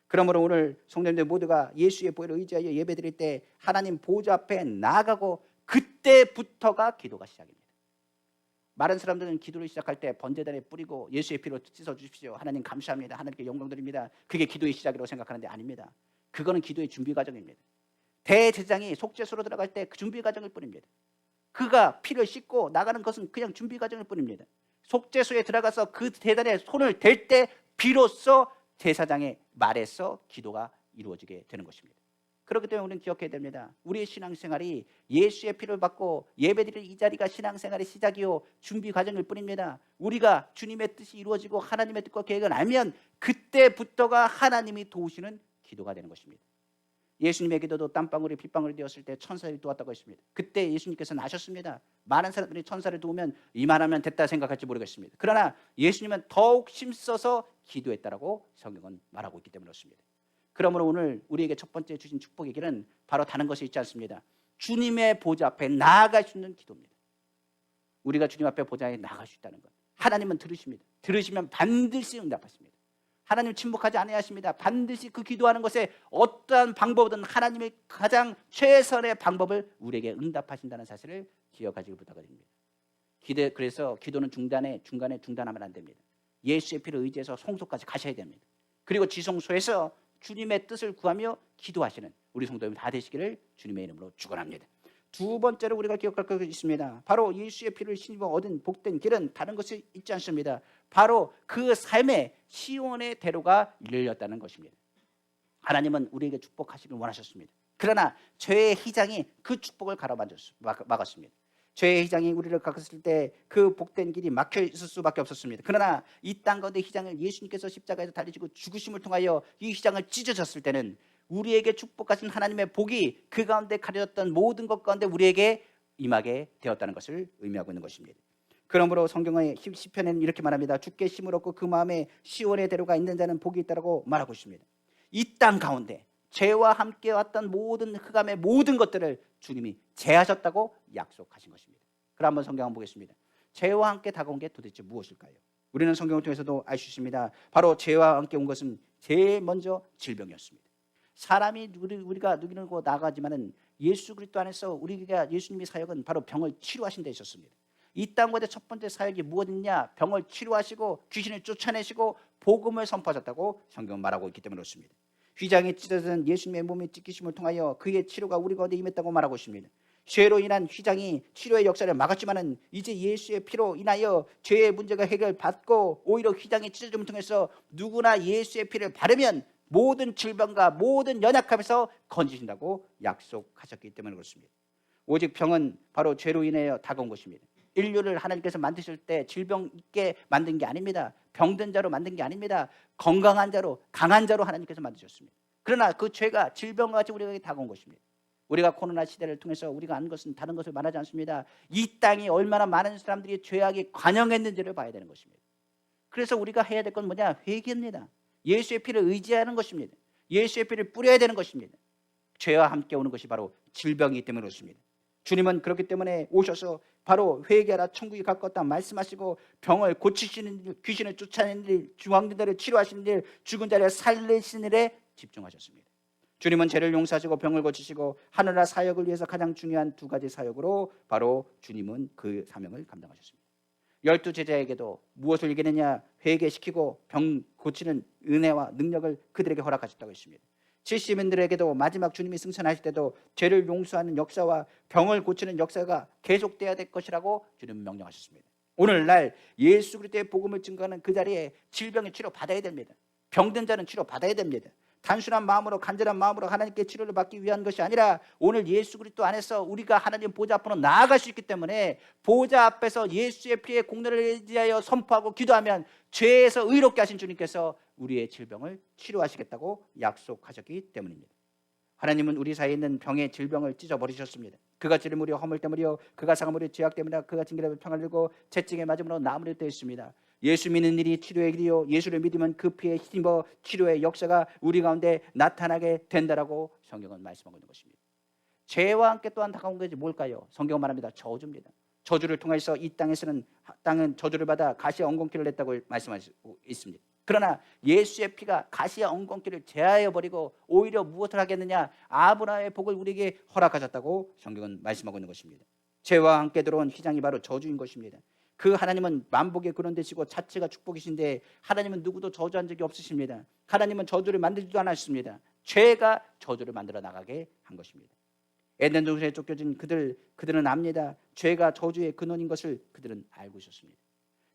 그러므로 오늘 성도님들 모두가 예수의 보혈을 의지하여 예배드릴 때 하나님 보좌 앞에 나아가고 그때부터가 기도가 시작입니다. 많은 사람들은 기도를 시작할 때 번제단에 뿌리고 예수의 피로 씻어 주십시오. 하나님 감사합니다. 하나님께 영광 드립니다. 그게 기도의 시작이라고 생각하는데 아닙니다. 그거는 기도의 준비 과정입니다. 대제사장이 속죄소로 들어갈 때 그 준비 과정일 뿐입니다. 그가 피를 씻고 나가는 것은 그냥 준비 과정일 뿐입니다. 속죄소에 들어가서 그 대단에 손을 댈 때 비로소 제사장의 말에서 기도가 이루어지게 되는 것입니다. 그렇기 때문에 우리는 기억해야 됩니다. 우리의 신앙생활이 예수의 피를 받고 예배드리는 이 자리가 신앙생활의 시작이요 준비 과정일 뿐입니다. 우리가 주님의 뜻이 이루어지고 하나님의 뜻과 계획을 알면 그때부터가 하나님이 도우시는 기도가 되는 것입니다. 예수님의 기도도 땀방울이 빗방울이 되었을 때 천사를 도왔다고 했습니다. 그때 예수님께서는 아셨습니다. 많은 사람들이 천사를 도우면 이만하면 됐다 생각할지 모르겠습니다. 그러나 예수님은 더욱 힘써서 기도했다라고 성경은 말하고 있기 때문에 그렇습니다. 그러므로 오늘 우리에게 첫 번째 주신 축복의 길은 바로 다른 것이 있지 않습니다. 주님의 보좌 앞에 나아갈 수 있는 기도입니다. 우리가 주님 앞에 보좌에 나아갈 수 있다는 것. 하나님은 들으십니다. 들으시면 반드시 응답하십니다. 하나님 침묵하지 아니하십니다. 반드시 그 기도하는 것에 어떠한 방법이든 하나님의 가장 최선의 방법을 우리에게 응답하신다는 사실을 기억하시길 부탁드립니다. 그래서 기도는 중간에 중단하면 안 됩니다. 예수의 피를 의지해서 성소까지 가셔야 됩니다. 그리고 지성소에서 주님의 뜻을 구하며 기도하시는 우리 성도님 다 되시기를 주님의 이름으로 축원합니다. 두 번째로 우리가 기억할 것이 있습니다. 바로 예수의 피를 힘입어 얻은 복된 길은 다른 것이 있지 않습니다. 바로 그 삶의 시온의 대로가 열렸다는 것입니다. 하나님은 우리에게 축복하시길 원하셨습니다. 그러나 죄의 희장이 그 축복을 가로막았습니다. 죄의 희장이 우리를 가꿨을 때 그 복된 길이 막혀 있을 수밖에 없었습니다. 그러나 이 땅 가운데 희장을 예수님께서 십자가에서 달리시고 죽으심을 통하여 이 희장을 찢어졌을 때는 우리에게 축복하신 하나님의 복이 그 가운데 가려졌던 모든 것 가운데 우리에게 임하게 되었다는 것을 의미하고 있는 것입니다. 그러므로 성경의 시편에는 이렇게 말합니다. 주께 힘을 얻고 그 마음에 시온의 대로가 있는 자는 복이 있다라고 말하고 있습니다. 이 땅 가운데 죄와 함께 왔던 모든 흑암의 모든 것들을 주님이 제하셨다고 약속하신 것입니다. 그럼 한번 성경 한번 보겠습니다. 죄와 함께 다가온 게 도대체 무엇일까요? 우리는 성경을 통해서도 알 수 있습니다. 바로 죄와 함께 온 것은 제일 먼저 질병이었습니다. 사람이 우리가 누구고 나가지만은 예수 그리스도 안에서 우리가 예수님의 사역은 바로 병을 치료하신 데 있었습니다. 이 땅 가운데 첫 번째 사역이 무엇이냐? 병을 치료하시고 귀신을 쫓아내시고 복음을 선포하셨다고 성경은 말하고 있기 때문에 그렇습니다. 휘장이 찢어진 예수님의 몸의 찢기심을 통하여 그의 치료가 우리 가운데 임했다고 말하고 있습니다. 죄로 인한 휘장이 치료의 역사를 막았지만은 이제 예수의 피로 인하여 죄의 문제가 해결받고 오히려 휘장의 찢어짐을 통해서 누구나 예수의 피를 바르면 모든 질병과 모든 연약함에서 건지신다고 약속하셨기 때문에 그렇습니다. 오직 병은 바로 죄로 인하여 다가온 것입니다. 인류를 하나님께서 만드실 때 질병 있게 만든 게 아닙니다. 병든 자로 만든 게 아닙니다. 건강한 자로 강한 자로 하나님께서 만드셨습니다. 그러나 그 죄가 질병과 같이 우리에게 다가온 것입니다. 우리가 코로나 시대를 통해서 우리가 아는 것은 다른 것을 말하지 않습니다. 이 땅이 얼마나 많은 사람들이 죄악에 관영했는지를 봐야 되는 것입니다. 그래서 우리가 해야 될 건 뭐냐? 회개입니다. 예수의 피를 의지하는 것입니다. 예수의 피를 뿌려야 되는 것입니다. 죄와 함께 오는 것이 바로 질병이기 때문에 그렇습니다. 주님은 그렇기 때문에 오셔서 바로 회개하라 천국이 가까웠다 말씀하시고 병을 고치시는 일, 귀신을 쫓아내는 일, 중환된 자를 치료하시는 일, 죽은 자를 살리시는 일에 집중하셨습니다. 주님은 죄를 용서하시고 병을 고치시고 하늘나라 사역을 위해서 가장 중요한 두 가지 사역으로 바로 주님은 그 사명을 감당하셨습니다. 12 제자에게도 무엇을 얘기했느냐? 회개시키고 병 고치는 은혜와 능력을 그들에게 허락하셨다고 했습니다. 70인들에게도 마지막 주님이 승천하실 때도 죄를 용서하는 역사와 병을 고치는 역사가 계속돼야 될 것이라고 주님은 명령하셨습니다. 오늘날 예수 그리스도의 복음을 증거하는 그 자리에 질병의 치료 받아야 됩니다. 병든 자는 치료 받아야 됩니다. 단순한 마음으로 간절한 마음으로 하나님께 치료를 받기 위한 것이 아니라 오늘 예수 그리스도 안에서 우리가 하나님 보좌 앞으로 나아갈 수 있기 때문에 보좌 앞에서 예수의 피의 공로를 의지하여 선포하고 기도하면 죄에서 의롭게 하신 주님께서 우리의 질병을 치료하시겠다고 약속하셨기 때문입니다. 하나님은 우리 사이에 있는 병의 질병을 찢어버리셨습니다. 그가 찌르므려 허물 때문이요 그가 상함으로 죄악 때문이라 그가 징계로 평안을 들고 채찍에 맞음으로 나무를 되어 있습니다. 예수 믿는 일이 치료의 길이요 예수를 믿으면 그 피에 힘입어 치료의 역사가 우리 가운데 나타나게 된다라고 성경은 말씀하고 있는 것입니다. 죄와 함께 또한 다가온 것이 뭘까요? 성경은 말합니다. 저주입니다. 저주를 통해서 이 땅에서는 땅은 저주를 받아 가시와 엉겅퀴를 냈다고 말씀하고 있습니다. 그러나 예수의 피가 가시와 엉겅퀴를 제하여 버리고 오히려 무엇을 하겠느냐? 아브라함의 복을 우리에게 허락하셨다고 성경은 말씀하고 있는 것입니다. 죄와 함께 들어온 휘장이 바로 저주인 것입니다. 그 하나님은 만복의 근원되시고 자체가 축복이신데 하나님은 누구도 저주한 적이 없으십니다. 하나님은 저주를 만들지도 않았습니다. 죄가 저주를 만들어 나가게 한 것입니다. 에덴 동산에 쫓겨진 그들은 압니다. 죄가 저주의 근원인 것을 그들은 알고 있었습니다.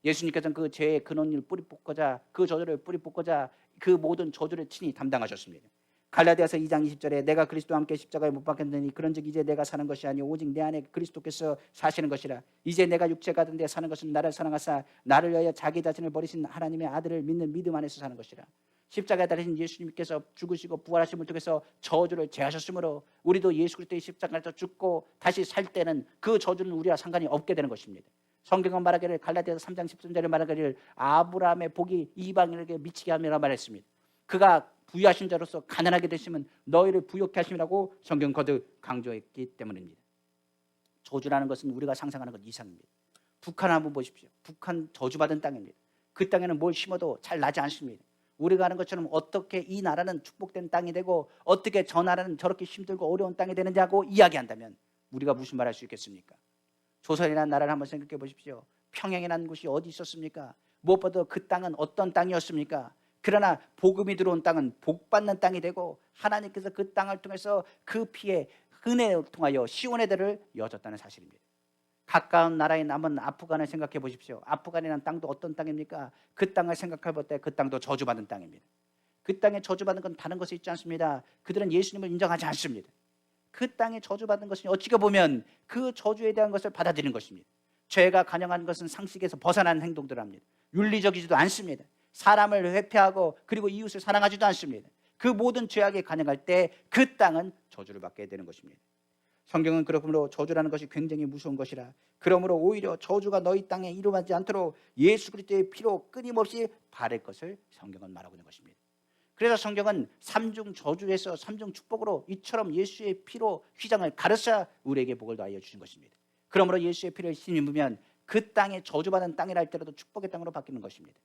예수님께서는 그 죄의 근원을 뿌리 뽑고자 그 저주를 뿌리 뽑고자 그 모든 저주를 친히 담당하셨습니다. 갈라디아서 2장 20절에 내가 그리스도와 함께 십자가에 못 박혔느니 그런즉 이제 내가 사는 것이 아니요 오직 내 안에 그리스도께서 사시는 것이라. 이제 내가 육체가 된 데 사는 것은 나를 사랑하사 나를 위하여 자기 자신을 버리신 하나님의 아들을 믿는 믿음 안에서 사는 것이라. 십자가에 달리신 예수님께서 죽으시고 부활하심을 통해서 저주를 제하셨으므로 우리도 예수 그리스도의 십자가에서 죽고 다시 살 때는 그 저주는 우리와 상관이 없게 되는 것입니다. 성경은 말하기를 갈라디아서 3장 13절에 말하기를 아브라함의 복이 이방인에게 미치게 함이라 말했습니다. 그가 부유하신 자로서 가난하게 되시면 너희를 부욕케 하심이라고 성경 거듭 강조했기 때문입니다. 저주라는 것은 우리가 상상하는 것 이상입니다. 북한 한번 보십시오. 북한 저주받은 땅입니다. 그 땅에는 뭘 심어도 잘 나지 않습니다. 우리가 아는 것처럼 어떻게 이 나라는 축복된 땅이 되고 어떻게 저 나라는 저렇게 힘들고 어려운 땅이 되는지 하고 이야기한다면 우리가 무슨 말 할 수 있겠습니까? 조선이라는 나라를 한번 생각해 보십시오. 평양이라는 곳이 어디 있었습니까? 무엇보다 그 땅은 어떤 땅이었습니까? 그러나 복음이 들어온 땅은 복받는 땅이 되고 하나님께서 그 땅을 통해서 그 피의 은혜를 통하여 시온의 대를 여었다는 사실입니다. 가까운 나라에 남은 아프간을 생각해 보십시오. 아프간이라는 땅도 어떤 땅입니까? 그 땅을 생각해 볼 때 그 땅도 저주받은 땅입니다. 그 땅에 저주받은 건 다른 것이 있지 않습니다. 그들은 예수님을 인정하지 않습니다. 그 땅에 저주받은 것은 어찌게 보면 그 저주에 대한 것을 받아들이는 것입니다. 죄가 관영한 것은 상식에서 벗어난 행동들을 합니다. 윤리적이지도 않습니다. 사람을 회피하고 그리고 이웃을 사랑하지도 않습니다. 그 모든 죄악에 관영할 때 그 땅은 저주를 받게 되는 것입니다. 성경은 그러므로 저주라는 것이 굉장히 무서운 것이라 그러므로 오히려 저주가 너희 땅에 이루어지지 않도록 예수 그리스도의 피로 끊임없이 바를 것을 성경은 말하고 있는 것입니다. 그래서 성경은 삼중 저주에서 삼중 축복으로 이처럼 예수의 피로 휘장을 가르쳐 우리에게 복을 더하여 주신 것입니다. 그러므로 예수의 피를 힘입으면 그 땅에 저주받은 땅이라 할지라도 축복의 땅으로 바뀌는 것입니다.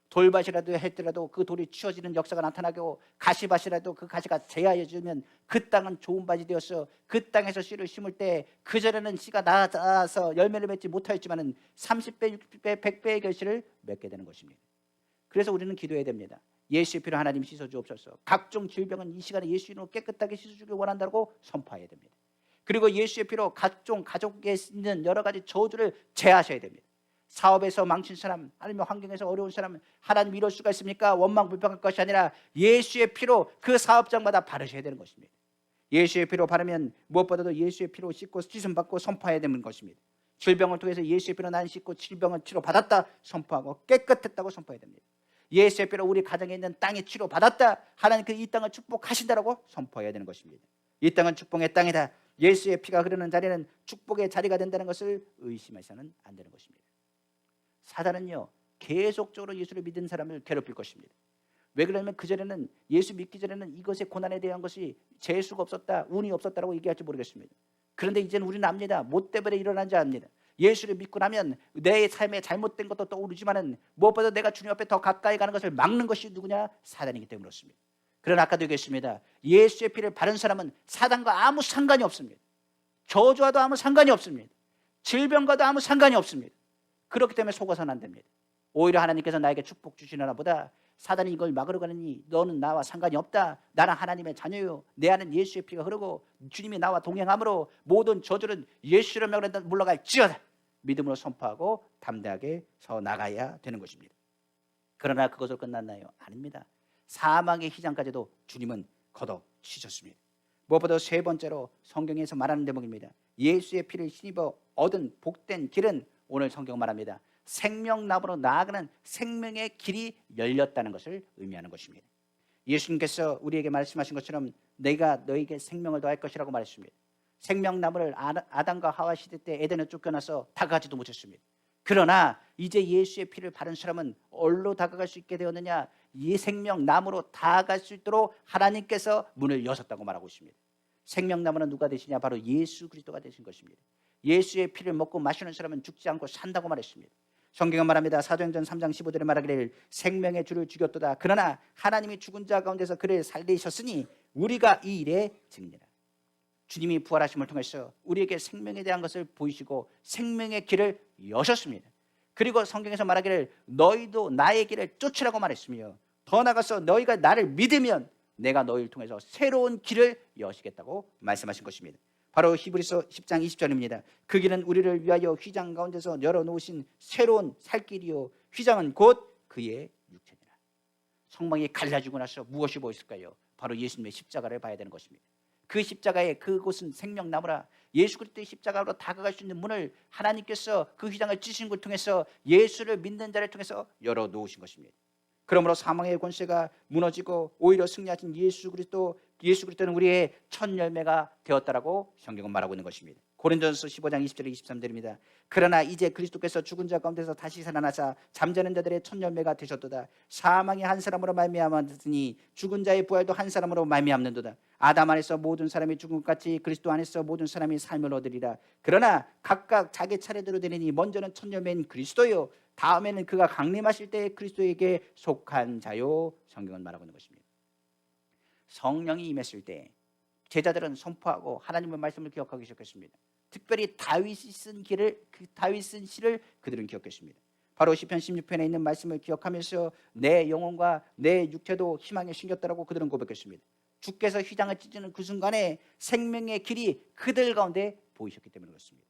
돌밭이라도 했더라도 그 돌이 치워지는 역사가 나타나고 가시밭이라도 그 가시가 제하여지면 그 땅은 좋은 밭이 되어서 그 땅에서 씨를 심을 때 그전에는 씨가 나아서 열매를 맺지 못하였지만 30배, 60배, 100배의 결실을 맺게 되는 것입니다. 그래서 우리는 기도해야 됩니다. 예수의 피로 하나님 씻어주옵소서. 각종 질병은 이 시간에 예수 이름으로 깨끗하게 씻어주길 원한다고 선포해야 됩니다. 그리고 예수의 피로 각종 가족에 있는 여러 가지 저주를 제하셔야 됩니다. 사업에서 망친 사람, 아니면 환경에서 어려운 사람, 하나님 이럴 수가 있습니까? 원망불평할 것이 아니라 예수의 피로 그 사업장마다 바르셔야 되는 것입니다. 예수의 피로 바르면 무엇보다도 예수의 피로 씻고 씻음 받고 선포해야 되는 것입니다. 질병을 통해서 예수의 피로 나는 씻고 질병을 치료받았다 선포하고 깨끗했다고 선포해야 됩니다. 예수의 피로 우리 가정에 있는 땅이 치료받았다, 하나님께서 이 땅을 축복하신다라고 선포해야 되는 것입니다. 이 땅은 축복의 땅이다, 예수의 피가 흐르는 자리는 축복의 자리가 된다는 것을 의심해서는 안 되는 것입니다. 사단은요, 계속적으로 예수를 믿은 사람을 괴롭힐 것입니다. 왜 그러냐면 그전에는 예수 믿기 전에는 이것의 고난에 대한 것이 재수가 없었다, 운이 없었다라고 얘기할지 모르겠습니다. 그런데 이제는 우리는 압니다. 못 때문에 일어난 줄 압니다. 예수를 믿고 나면 내 삶에 잘못된 것도 떠오르지만은 무엇보다 내가 주님 앞에 더 가까이 가는 것을 막는 것이 누구냐? 사단이기 때문에 그렇습니다. 그러나 아까도 얘기했습니다. 예수의 피를 바른 사람은 사단과 아무 상관이 없습니다. 저주와도 아무 상관이 없습니다. 질병과도 아무 상관이 없습니다. 그렇기 때문에 속아서는 안 됩니다. 오히려 하나님께서 나에게 축복 주시려나 보다 사단이 이걸 막으러 가느니 너는 나와 상관이 없다, 나는 하나님의 자녀요, 내 안은 예수의 피가 흐르고 주님이 나와 동행함으로 모든 저주는 예수를 명하는 물러갈지어다 믿음으로 선포하고 담대하게 서 나가야 되는 것입니다. 그러나 그것으로 끝났나요? 아닙니다. 사망의 휘장까지도 주님은 걷어치셨습니다. 무엇보다 세 번째로 성경에서 말하는 대목입니다. 예수의 피를 힘입어 얻은 복된 길은 오늘 성경 말합니다. 생명나무로 나아가는 생명의 길이 열렸다는 것을 의미하는 것입니다. 예수님께서 우리에게 말씀하신 것처럼 내가 너에게 생명을 더할 것이라고 말했습니다. 생명나무를 아담과 하와 시대 때 에덴에 쫓겨나서 다가가지도 못했습니다. 그러나 이제 예수의 피를 바른 사람은 어디로 다가갈 수 있게 되었느냐? 이 생명나무로 다가갈 수 있도록 하나님께서 문을 여셨다고 말하고 있습니다. 생명나무는 누가 되시냐? 바로 예수 그리스도가 되신 것입니다. 예수의 피를 먹고 마시는 사람은 죽지 않고 산다고 말했습니다. 성경은 말합니다. 사도행전 3장 15절에 말하기를 생명의 주를 죽였도다, 그러나 하나님이 죽은 자 가운데서 그를 살리셨으니 우리가 이 일에 증인이라. 주님이 부활하심을 통해서 우리에게 생명에 대한 것을 보이시고 생명의 길을 여셨습니다. 그리고 성경에서 말하기를 너희도 나의 길을 쫓으라고 말했으며 더 나아가서 너희가 나를 믿으면 내가 너희를 통해서 새로운 길을 여시겠다고 말씀하신 것입니다. 바로 히브리서 10장 20절입니다. 그 길은 우리를 위하여 휘장 가운데서 열어놓으신 새로운 살 길이요 휘장은 곧 그의 육체니라. 성막이 갈라지고 나서 무엇이 보였을까요? 바로 예수님의 십자가를 봐야 되는 것입니다. 그 십자가의 그곳은 생명나무라. 예수 그리스도의 십자가로 다가갈 수 있는 문을 하나님께서 그 휘장을 찢으신 걸 통해서 예수를 믿는 자를 통해서 열어놓으신 것입니다. 그러므로 사망의 권세가 무너지고 오히려 승리하신 예수 그리스도는 우리의 첫 열매가 되었다라고 성경은 말하고 있는 것입니다. 고린도전서 15장 20절에 23절입니다. 그러나 이제 그리스도께서 죽은 자 가운데서 다시 살아나사 잠자는 자들의 첫 열매가 되셨도다. 사망이 한 사람으로 말미암았으니 죽은 자의 부활도 한 사람으로 말미암는도다. 아담 안에서 모든 사람이 죽은 것 같이 그리스도 안에서 모든 사람이 삶을 얻으리라. 그러나 각각 자기 차례대로 되리니 먼저는 첫 열매인 그리스도요 다음에는 그가 강림하실 때 그리스도에게 속한 자요. 성경은 말하고 있는 것입니다. 성령이 임했을 때 제자들은 선포하고 하나님의 말씀을 기억하기 시작했습니다. 특별히 다윗이 쓴 시를 그들은 기억했습니다. 바로 시편 16편에 있는 말씀을 기억하면서 내 영혼과 내 육체도 희망에 심겼다라고 그들은 고백했습니다. 주께서 휘장을 찢는 그 순간에 생명의 길이 그들 가운데 보이셨기 때문에 그렇습니다.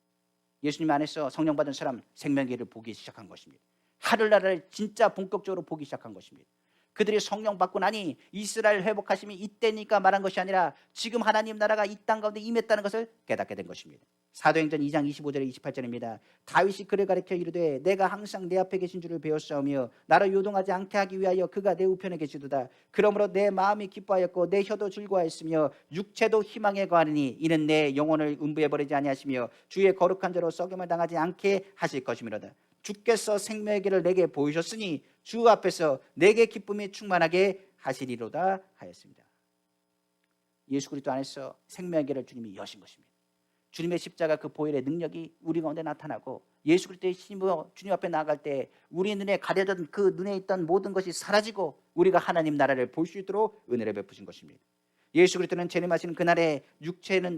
예수님 안에서 성령 받은 사람 생명의 길을 보기 시작한 것입니다. 하늘나라를 진짜 본격적으로 보기 시작한 것입니다. 그들이 성령 받고 나니 이스라엘 회복하심이 이때니까 말한 것이 아니라 지금 하나님 나라가 이 땅 가운데 임했다는 것을 깨닫게 된 것입니다. 사도행전 2장 25절에 28절입니다. 다윗이 그를 가리켜 이르되 내가 항상 내 앞에 계신 줄을 배웠사오며 나를 요동하지 않게 하기 위하여 그가 내 우편에 계시도다. 그러므로 내 마음이 기뻐하였고 내 혀도 즐거워했으며 육체도 희망에 거하느니 이는 내 영혼을 음부에 버리지 아니하시며 주의 거룩한 자로 썩임을 당하지 않게 하실 것이미로다. 주께서 생명의 길을 내게 보이셨으니 주 앞에서 내게 기쁨이 충만하게 하시리로다 하였습니다. 예수 그리스도 안에서 생명의 길을 주님이 여신 것입니다. 주님의 십자가 그 보혈의 능력이 우리 가운데 나타나고 예수 그리스도의 힘으로 주님 앞에 나아갈 때 우리 눈에 가려진 그 눈에 있던 모든 것이 사라지고 우리가 하나님 나라를 볼 수 있도록 은혜를 베푸신 것입니다. 예수 그리스도는 재림하시는 그날에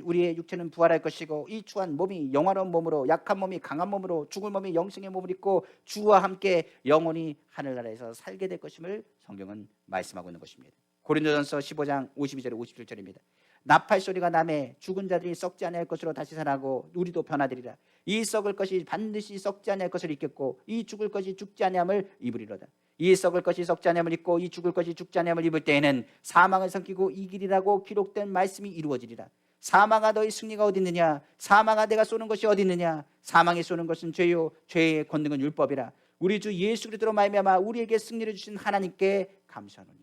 우리의 육체는 부활할 것이고 이 추한 몸이 영화로운 몸으로 약한 몸이 강한 몸으로 죽을 몸이 영생의 몸을 입고 주와 함께 영원히 하늘나라에서 살게 될 것임을 성경은 말씀하고 있는 것입니다. 고린도전서 15장 52절 57절입니다. 나팔 소리가 나매 죽은 자들이 썩지 아니할 것으로 다시 살아나고 우리도 변화되리라. 이 썩을 것이 반드시 썩지 아니할 것을 입겠고 이 죽을 것이 죽지 아니함을 입으리로다. 이 썩을 것이 썩지 아니함을 입고 이 죽을 것이 죽지 아니함을 입을 때에는 사망을 삼키고 이기리라고 기록된 말씀이 이루어지리라. 사망아 너희 승리가 어디 있느냐? 사망아 내가 쏘는 것이 어디 있느냐? 사망이 쏘는 것은 죄요 죄의 권능은 율법이라. 우리 주 예수 그리스도로 말미암아 우리에게 승리를 주신 하나님께 감사하노니.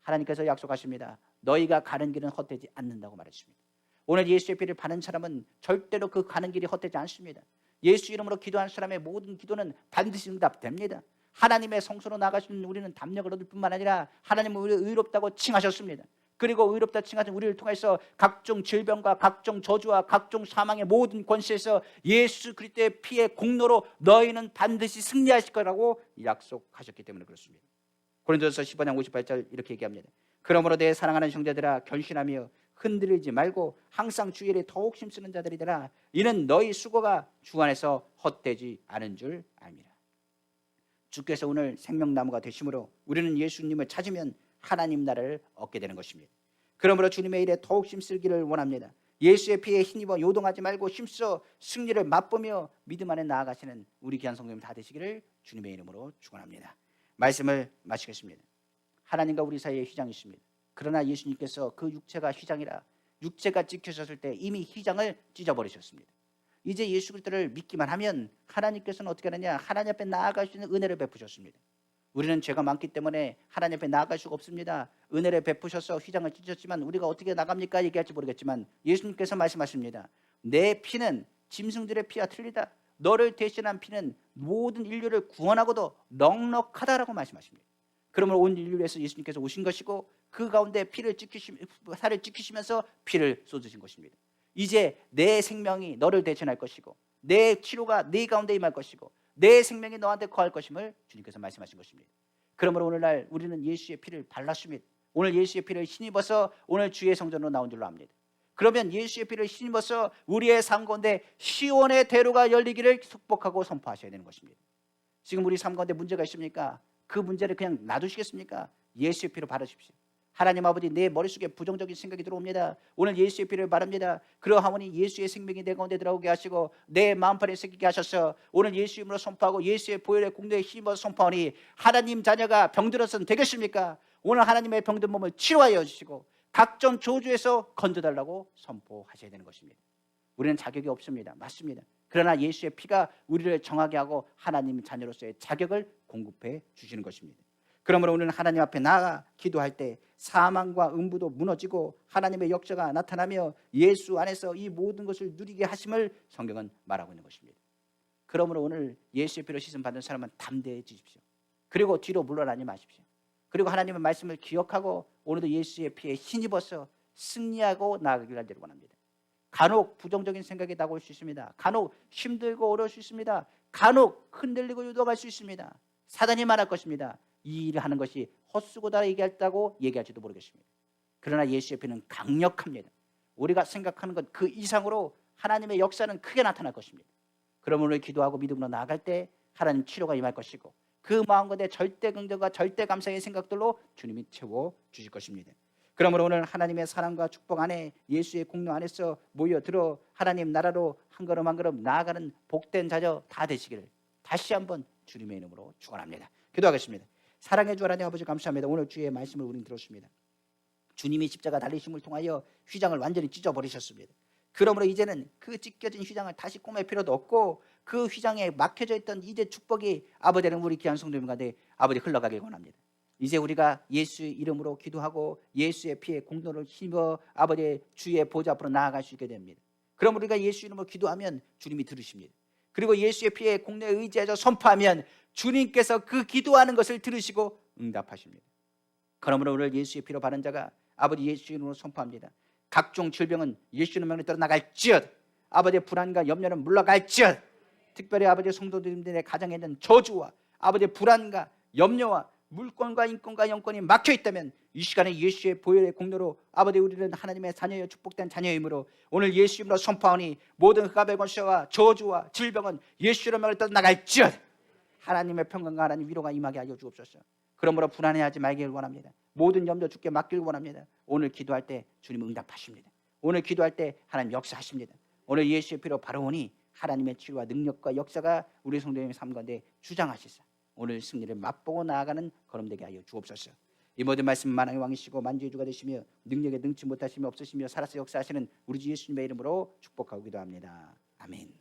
하나님께서 약속하십니다. 너희가 가는 길은 헛되지 않는다고 말했습니다. 오늘 예수의 피를 바른 사람은 절대로 그 가는 길이 헛되지 않습니다. 예수 이름으로 기도하는 사람의 모든 기도는 반드시 응답됩니다. 하나님의 성소로 나가시는 우리는 담력을 얻을 뿐만 아니라 하나님은 우리를 의롭다고 칭하셨습니다. 그리고 의롭다 칭하신 우리를 통해서 각종 질병과 각종 저주와 각종 사망의 모든 권세에서 예수 그리스도의 피의 공로로 너희는 반드시 승리하실 거라고 약속하셨기 때문에 그렇습니다. 고린도전서 15장 58절 이렇게 얘기합니다. 그러므로 내 사랑하는 형제들아 견신하며 흔들리지 말고 항상 주 일에 더욱 힘쓰는 자들이더라. 이는 너희 수고가 주 안에서 헛되지 않은 줄 압니다. 주께서 오늘 생명나무가 되심으로 우리는 예수님을 찾으면 하나님 나라를 얻게 되는 것입니다. 그러므로 주님의 일에 더욱 힘쓰기를 원합니다. 예수의 피에 힘입어 요동하지 말고 힘써 승리를 맛보며 믿음 안에 나아가시는 우리 귀한 성도님 다 되시기를 주님의 이름으로 축원합니다. 말씀을 마치겠습니다. 하나님과 우리 사이에 휘장이 있습니다. 그러나 예수님께서 그 육체가 휘장이라 육체가 찍혀졌을 때 이미 휘장을 찢어버리셨습니다. 이제 예수 그리스도를 믿기만 하면 하나님께서는 어떻게 하느냐? 하나님 앞에 나아갈 수 있는 은혜를 베푸셨습니다. 우리는 죄가 많기 때문에 하나님 앞에 나아갈 수가 없습니다. 은혜를 베푸셔서 휘장을 찢었지만 우리가 어떻게 나갑니까? 얘기할지 모르겠지만 예수님께서 말씀하십니다. 내 피는 짐승들의 피와 틀리다. 너를 대신한 피는 모든 인류를 구원하고도 넉넉하다라고 말씀하십니다. 그러므로 온 인류를 위해서 예수님께서 오신 것이고 그 가운데 살을 찍히시면서 피를 쏟으신 것입니다. 이제 내 생명이 너를 대신할 것이고 내 치료가 네 가운데 임할 것이고 내 생명이 너한테 거할 것임을 주님께서 말씀하신 것입니다. 그러므로 오늘날 우리는 예수의 피를 발랐습니다. 오늘 예수의 피를 힘입어서 오늘 주의 성전으로 나온 줄로 압니다. 그러면 예수의 피를 힘입어서 우리의 삶 가운데 시온의 대로가 열리기를 축복하고 선포하셔야 되는 것입니다. 지금 우리 삶 가운데 문제가 있습니까? 그 문제를 그냥 놔두시겠습니까? 예수의 피로 바르십시오. 하나님 아버지 내 머릿속에 부정적인 생각이 들어옵니다. 오늘 예수의 피를 바랍니다. 그러하오니 예수의 생명이 내 가운데 들어오게 하시고 내 마음판에 새기게 하셔서 오늘 예수 이름으로 선포하고 예수의 보혈의 공로에 힘입어 선포하니 하나님 자녀가 병들어서는 되겠습니까? 오늘 하나님의 병든 몸을 치료하여 주시고 각종 저주에서 건져달라고 선포하셔야 되는 것입니다. 우리는 자격이 없습니다. 맞습니다. 그러나 예수의 피가 우리를 정하게 하고 하나님 자녀로서의 자격을 공급해 주시는 것입니다. 그러므로 오늘 하나님 앞에 나아가 기도할 때 사망과 음부도 무너지고 하나님의 역사가 나타나며 예수 안에서 이 모든 것을 누리게 하심을 성경은 말하고 있는 것입니다. 그러므로 오늘 예수의 피로 씻음 받은 사람은 담대해지십시오. 그리고 뒤로 물러나지 마십시오. 그리고 하나님의 말씀을 기억하고 오늘도 예수의 피에 힘입어서 승리하고 나아가기를 원합니다. 간혹 부정적인 생각이 나올 수 있습니다. 간혹 힘들고 어려울 수 있습니다. 간혹 흔들리고 유도할 수 있습니다. 사단이 말할 것입니다. 이 일을 하는 것이 헛수고다 얘기할지도 모르겠습니다. 그러나 예수의 피는 강력합니다. 우리가 생각하는 것 그 이상으로 하나님의 역사는 크게 나타날 것입니다. 그러므로 기도하고 믿음으로 나아갈 때 하나님 치료가 임할 것이고 그 마음 가운데 절대 긍정과 절대 감사의 생각들로 주님이 채워 주실 것입니다. 그러므로 오늘 하나님의 사랑과 축복 안에 예수의 공로 안에서 모여들어 하나님 나라로 한 걸음 한 걸음 나아가는 복된 자녀 다 되시기를 다시 한번 주님의 이름으로 축원합니다. 기도하겠습니다. 사랑의 주 하나님 아버지 감사합니다. 오늘 주의 말씀을 우리는 들었습니다. 주님이 십자가 달리심을 통하여 휘장을 완전히 찢어버리셨습니다. 그러므로 이제는 그 찢겨진 휘장을 다시 꼬맬 필요도 없고 그 휘장에 막혀져 있던 이제 축복이 아버지는 우리 귀한 성도님 가운데 아버지 흘러가길 원합니다. 이제 우리가 예수의 이름으로 기도하고 예수의 피의 공로를 힘입어 아버지의 주의 보좌 앞으로 나아갈 수 있게 됩니다. 그럼 우리가 예수 이름으로 기도하면 주님이 들으십니다. 그리고 예수의 피의 공로에 의지해서 선포하면 주님께서 그 기도하는 것을 들으시고 응답하십니다. 그러므로 오늘 예수의 피로 바른 자가 아버지 예수 이름으로 선포합니다. 각종 질병은 예수 이름으로 떠나갈지어다. 아버지의 불안과 염려는 물러갈지어다. 특별히 아버지의 성도들의 가정에 있는 저주와 아버지의 불안과 염려와 물권과 인권과 영권이 막혀 있다면 이 시간에 예수의 보혈의 공로로 아버지 우리는 하나님의 자녀여 축복된 자녀이므로 오늘 예수 이름으로 선포하니 모든 흑암의 권세와 저주와 질병은 예수 이름으로 떠나갈지어다. 하나님의 평강과 하나님 위로가 임하게 하여 주옵소서. 그러므로 불안해하지 말길 원합니다. 모든 염려 주께 맡길 원합니다. 오늘 기도할 때 주님 응답하십니다. 오늘 기도할 때 하나님 역사하십니다. 오늘 예수의 피로 바로 오니 하나님의 치유와 능력과 역사가 우리 성도님의 삶 가운데 주장하시사 오늘 승리를 맛보고 나아가는 걸음되게 하여 주옵소서. 이 모든 말씀 만왕의 왕이시고 만주의 주가 되시며 능력에 능치 못하시며 없으시며 살아서 역사하시는 우리 주 예수님의 이름으로 축복하고 기도합니다. 아멘.